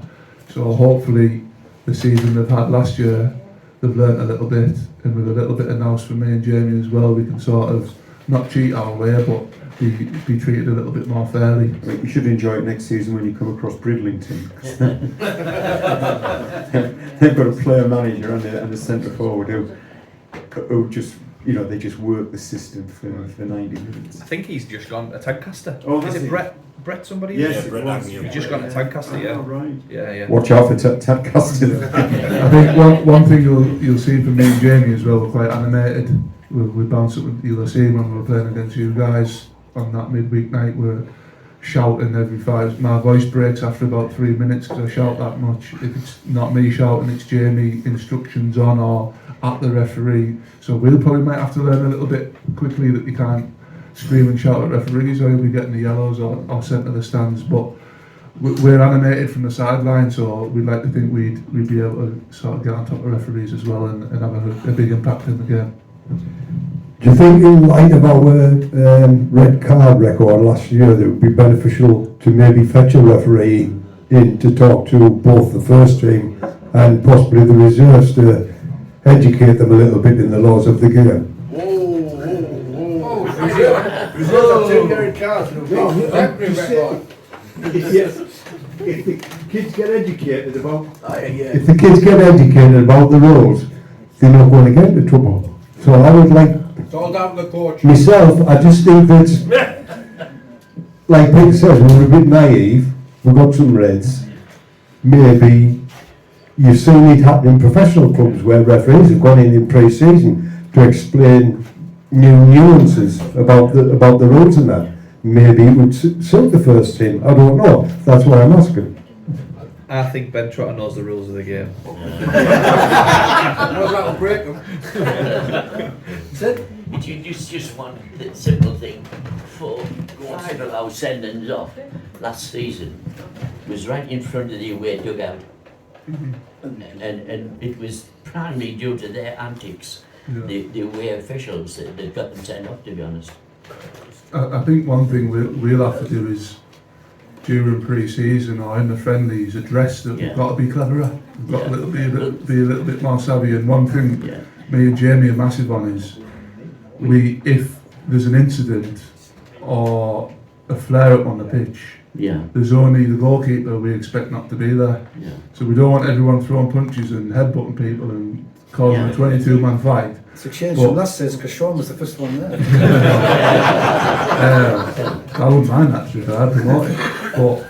So hopefully the season they've had last year, they've learnt a little bit, and with a little bit of nous from me and Jamie as well, we can sort of not cheat our way, but be treated a little bit more fairly. You should enjoy it next season when you come across Bridlington. They've got a player manager and a centre forward who just, you know, they just work the system for 90 minutes. I think he's just gone to Tadcaster. Oh, is has it he? Brett somebody? Yes, Yeah, Brett was. Agnew. He's just gone to Tadcaster, yeah. Oh, right. Yeah. Watch out for Tadcaster. I think one thing you'll see from me and Jamie as well, we're quite animated. We bounce up with you'll see when we were playing against you guys on that midweek night. We're shouting every 5. My voice breaks after about 3 minutes because I shout that much. If it's not me shouting, it's Jamie instructions on or at the referee. So we'll probably might have to learn a little bit quickly that you can't scream and shout at referees, or you'll be getting the yellows or sent to the stands. But we're animated from the sideline, so we'd like to think we'd be able to sort of get on top of referees as well and have a big impact in the game. Do you think, in light of our red card record last year, that it would be beneficial to maybe fetch a referee in to talk to both the first team and possibly the reserves to educate them a little bit in the laws of the game? If the kids get educated about the rules, they're not going to get into trouble. So I would like, It's all down to the coach. myself, I just think that, like Peter says, we were a bit naive, we got some reds. Maybe you've seen it happen in professional clubs where referees have gone in pre-season to explain new nuances about the rules and that. Maybe it would suit the first team. I don't know. That's what I'm asking. I think Ben Trotter knows the rules of the game. Knows how to break them. It's just one simple thing. 5 of our sendings off last season was right in front of the away dugout. And it was primarily due to their antics, the away officials that got them sent off, to be honest. I think one thing we'll have to do is, during pre-season or in the friendlies, address that we've got to be cleverer. We've got to be a little bit more savvy. And one thing me and Jamie are massive on is, if there's an incident or a flare-up on the pitch, there's only the goalkeeper we expect not to be there. So we don't want everyone throwing punches and headbutting people and causing a 22-man fight. It's a change from last season because Sean was the first one there. I wouldn't mind that, to be fair, I'd promote it. But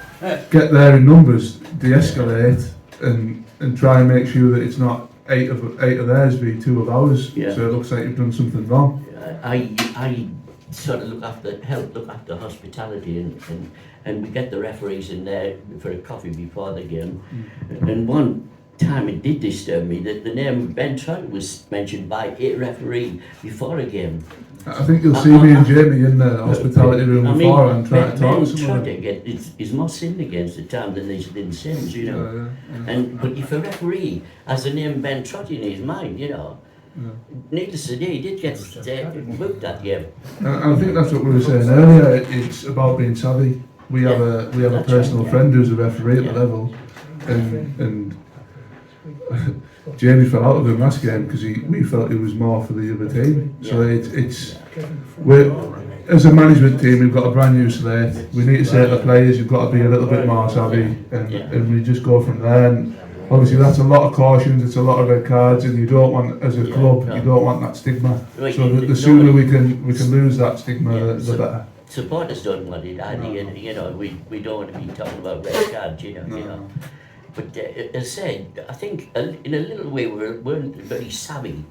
get there in numbers, de-escalate, and try and make sure that it's not 8 of theirs v 2 of ours, so it looks like you've done something wrong. I sort of help look after hospitality, and we get the referees in there for a coffee before the game. And one time it did disturb me that the name Ben Trotter was mentioned by a referee before a game. I think you'll see me and Jamie in the hospitality room before and try to talk to someone. Is more sinned against the time than they did sins, you know. But if a referee has the name Ben Trotter in his mind, you know, needless to say, he did get booked that game. And I think that's what we were saying earlier. It's about being savvy. We have a personal friend who's a referee at the level, and Jamie fell out of him last game because we felt he was more for the other team. So we're, as a management team, we've got a brand new slate. We need to say to the players, you've got to be a little bit more savvy, and we just go from there. And obviously, that's a lot of cautions, it's a lot of red cards, and you don't want, as a club, you don't want that stigma. So the sooner we can lose that stigma, the better. supporters don't want it either. No. You know, we don't want to be talking about red cards. You know. No. But as I said, I think in a little way we weren't very savvy.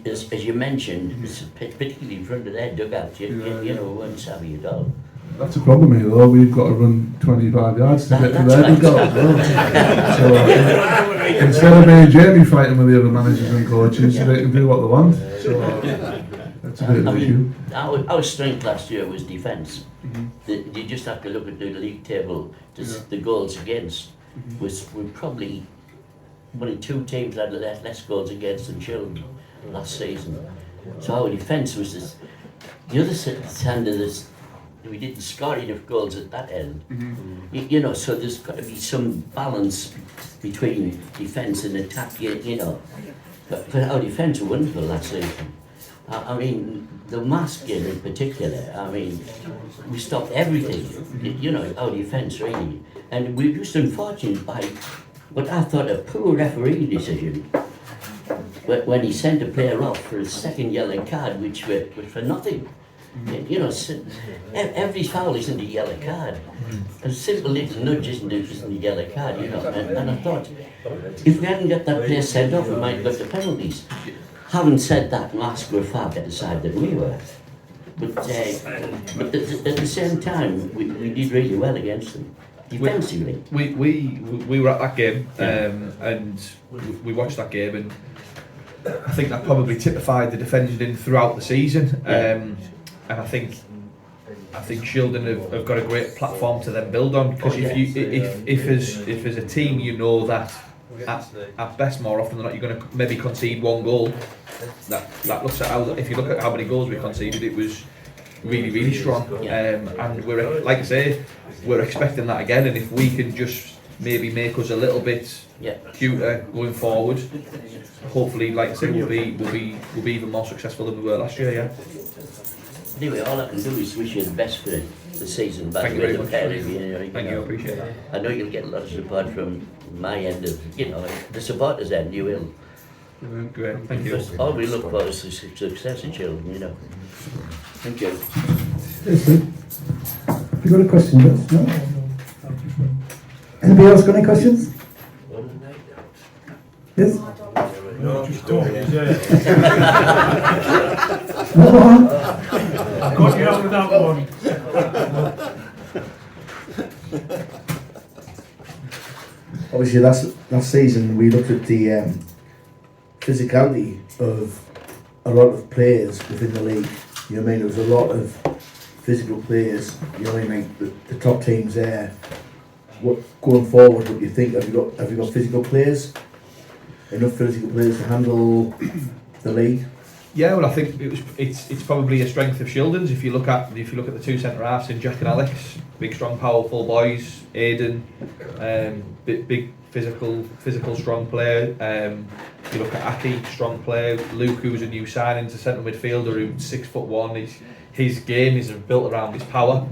As you mentioned, particularly in front of their dugout, you know, we weren't savvy at all. That's a problem here though, we've got to run 25 yards to get to their dugout as well. So instead of me and Jamie fighting with the other managers and coaches, they can do what they want. So that's a bit of an issue. Our strength last year was defence. Mm-hmm. You just have to look at the league table, Yeah. the goals against. Mm-hmm. We're probably one of two teams that had less goals against than Shildon last season. So our defence was this. The other side of this, we didn't score enough goals at that end. Mm-hmm. You know, so there's got to be some balance between defence and attack. You know, but our defence was wonderful last season. I mean, the mask game in particular. I mean, we stopped everything. You know, our defence really, and we were just unfortunate by what I thought a poor referee decision. When he sent a player off for a second yellow card, which was for nothing. You know, every foul isn't a yellow card. A simple little nudge isn't a yellow card, you know. And I thought, if we hadn't got that player sent off, we might have got the penalties. Having said that, Mask were far better side than we were. But at the same time, we did really well against them. Defensively. We were at that game, and we watched that game, and I think that probably typified the defending throughout the season. And I think Shildon have got a great platform to then build on, because if as a team you know that at best more often than not you're going to maybe concede one goal, that looks at how, if you look at how many goals we conceded, it was really strong. And we're, like I say, we're expecting that again, and if we can just maybe make us a little bit cuter going forward, hopefully, like I say, we'll be even more successful than we were last year. Yeah. Anyway, all I can do is wish you the best for the season. Thank you very much. Thank You, I appreciate that. I know you'll get a lot of support from my end of, you know, the supporters end, you will. Great, thank you. Because all we look for is success in Shildon, you know. Thank you. Listen, have you got a question, Jess? No? Anybody else got any questions? Yes? No, just don't. No? I've got you out with that one. Obviously, last season we looked at the physicality of a lot of players within the league. You know what I mean? There was a lot of physical players. You know what I mean? The top teams there. What going forward? What do you think? Have you got physical players? Enough physical players to handle the league? Yeah, well, I think it's probably a strength of Shildon's. If you look at the two centre halves in Jack and Alex, big, strong, powerful boys. Aidan, big physical, strong player. You look at Aki, strong player. Luke, who's a new signing to centre midfielder, who's 6'1". His game is built around his power.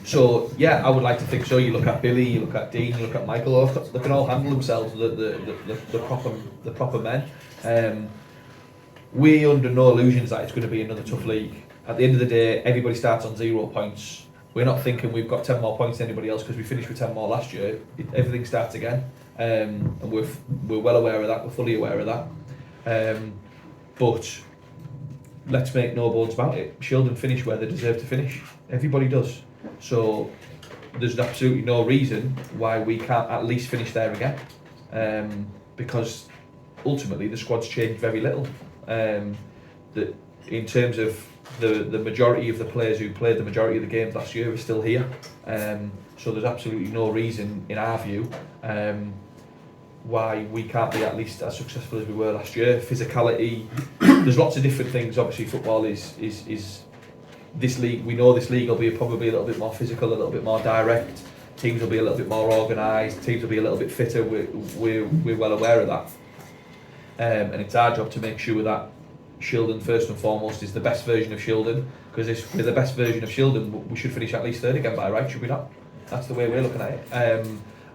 So yeah, I would like to think so. You look at Billy, you look at Dean, you look at Michael. They can all handle themselves. The proper men. We're under no illusions that it's going to be another tough league. At the end of the day, everybody starts on 0 points. We're not thinking we've got 10 more points than anybody else because we finished with 10 more last year. Everything starts again, and we're well aware of that. We're fully aware of that. But let's make no bones about it. Shildon finish where they deserve to finish. Everybody does. So there's absolutely no reason why we can't at least finish there again, because ultimately the squad's changed very little. That in terms of the majority of the players who played the majority of the games last year are still here. So there's absolutely no reason, in our view, why we can't be at least as successful as we were last year. Physicality, there's lots of different things. Obviously, football is this league. We know this league will be probably a little bit more physical, a little bit more direct. Teams will be a little bit more organised. Teams will be a little bit fitter. We're well aware of that. And it's our job to make sure that Shildon, first and foremost, is the best version of Shildon, because if we're the best version of Shildon, we should finish at least third again by right, should we not? That's the way we're looking at it.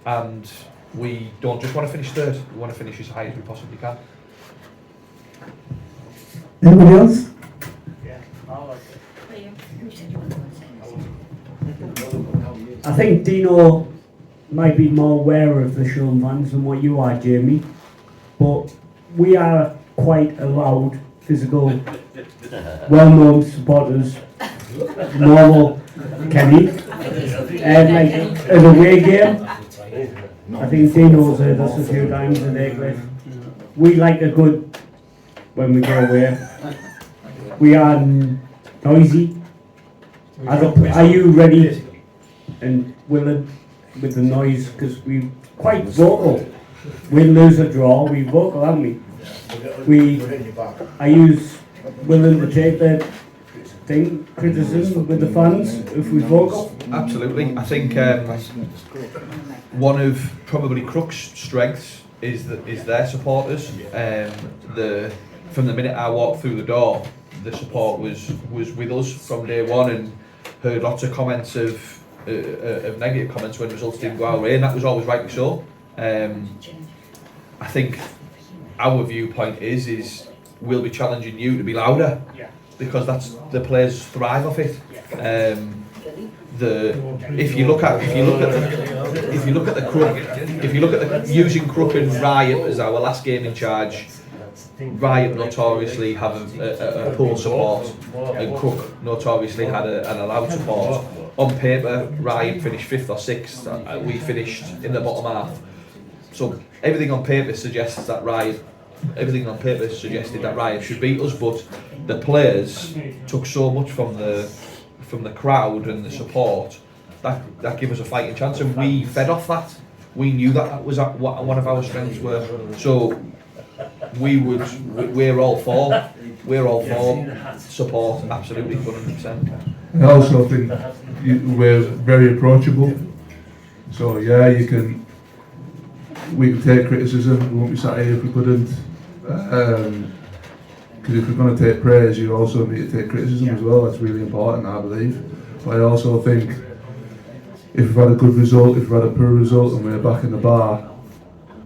And we don't just want to finish third, we want to finish as high as we possibly can. Anybody else? Yeah, I like it. I think Deano might be more aware of the Shildon fans than what you are, Jamie, but we are quite a loud, physical, well-known supporters. Normal Kenny. And like an away game, I think Deano's heard us a few times in Aycliffe. We like a good when we go away. We are noisy. Are you ready and willing with the noise? Because we're quite vocal. We lose a draw, we vocal, aren't we? Are you willing to take the criticism with the fans if we vocal? Absolutely. I think one of probably Crook's strengths is their supporters. From the minute I walked through the door, the support was with us from day one, and heard lots of comments of negative comments when results didn't go our way, and that was always rightly so. I think our viewpoint is we'll be challenging you to be louder, because that's the players thrive off it. If you look at using Crook and Riot as our last game in charge, Riot notoriously have a poor support, and Crook notoriously had an loud support. On paper, Riot finished 5th or 6th. We finished in the bottom half. So everything on paper suggested that Riot should beat us, but the players took so much from the crowd and the support that gave us a fighting chance, and we fed off that. We knew that was what one of our strengths were. So we're all for support, absolutely, 100%. I also think we're very approachable. So yeah, we can take criticism. We won't be sat here if we couldn't. Because if we're going to take praise, you also need to take criticism as well. That's really important, I believe. But I also think if we've had a good result, if we've had a poor result, and we're back in the bar,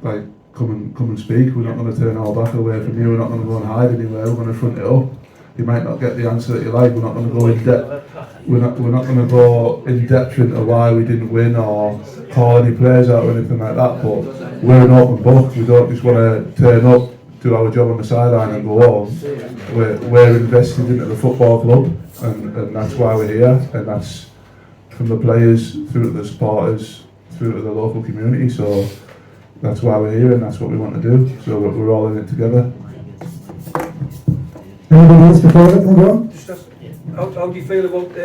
like come and speak. We're not going to turn our back away from you. We're not going to go and hide anywhere. We're going to front it up. You might not get the answer that you like. We're not going to go in depth. We're not going to go in depth into why we didn't win or call any players out or anything like that. But we're an open book. We don't just want to turn up, do our job on the sideline and go home. We're invested into the football club, and that's why we're here. And that's from the players through to the supporters through to the local community. So that's why we're here, and that's what we want to do. So we're all in it together. Anyone else before that? Browne? How do you feel about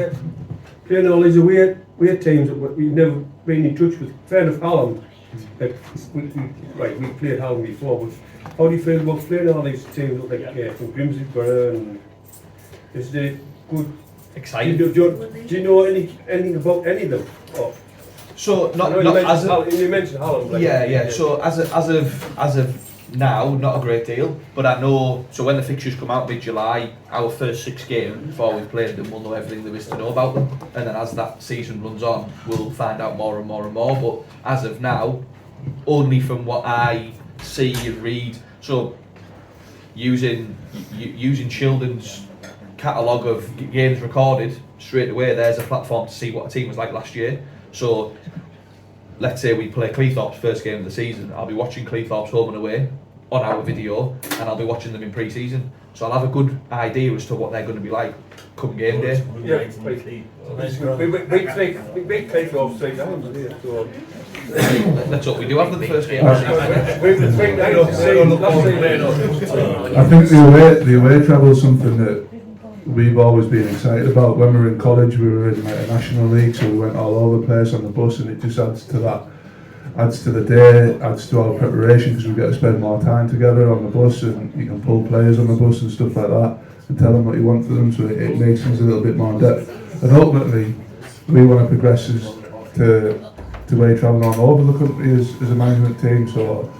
playing all these away teams that we've never been in touch with? Fair enough, Hallam. We played Hallam before, but how do you feel about playing all these teams like from Grimsby, Browne? Is it good? Exciting. Do you know anything about any of them? Or? So you mentioned Hallam. Yeah. So as of now, not a great deal, but I know. So when the fixtures come out mid-July, our first 6 games before we've played them, we'll know everything there is to know about them, and then as that season runs on, we'll find out more and more and more. But as of now, only from what I see and read. So using Shildon's catalogue of games recorded straight away, there's a platform to see what a team was like last year. So let's say we play Cleethorpes first game of the season, I'll be watching Cleethorpes home and away on our video, and I'll be watching them in pre-season. So I'll have a good idea as to what they're going to be like come game day. Yeah, we beat Cleethorpes 3 times here, so... That's what we do after the first game of the season. I think the away travel is something that we've always been excited about. When we were in college, we were in like a national league, so we went all over the place on the bus, and it just adds to that, adds to the day, adds to our preparation, because we get to spend more time together on the bus, and you can pull players on the bus and stuff like that, and tell them what you want for them, so it makes things a little bit more in depth. And ultimately, we want to progress to away travelling all over the country as a management team. So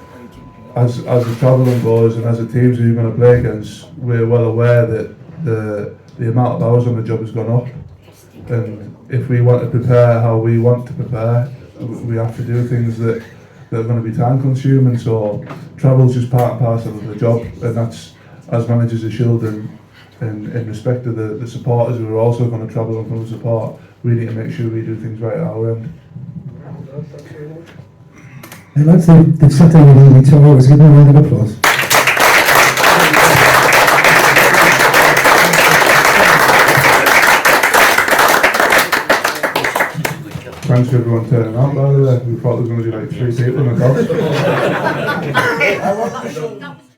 as the travelling goes, and as the teams who you're going to play against, we're well aware that the amount of hours on the job has gone up, and if we want to prepare how we want to prepare, we have to do things that are going to be time consuming. So travel's just part and parcel of the job, and that's, as managers of Shildon, And in respect of the supporters who are also going to travel and come and support, we need to make sure we do things right at our end. Hey lads, they've sat down with me, so always give them a round of applause. Thanks for everyone turning out, by the way. We thought there was going to be like 3 people in the box.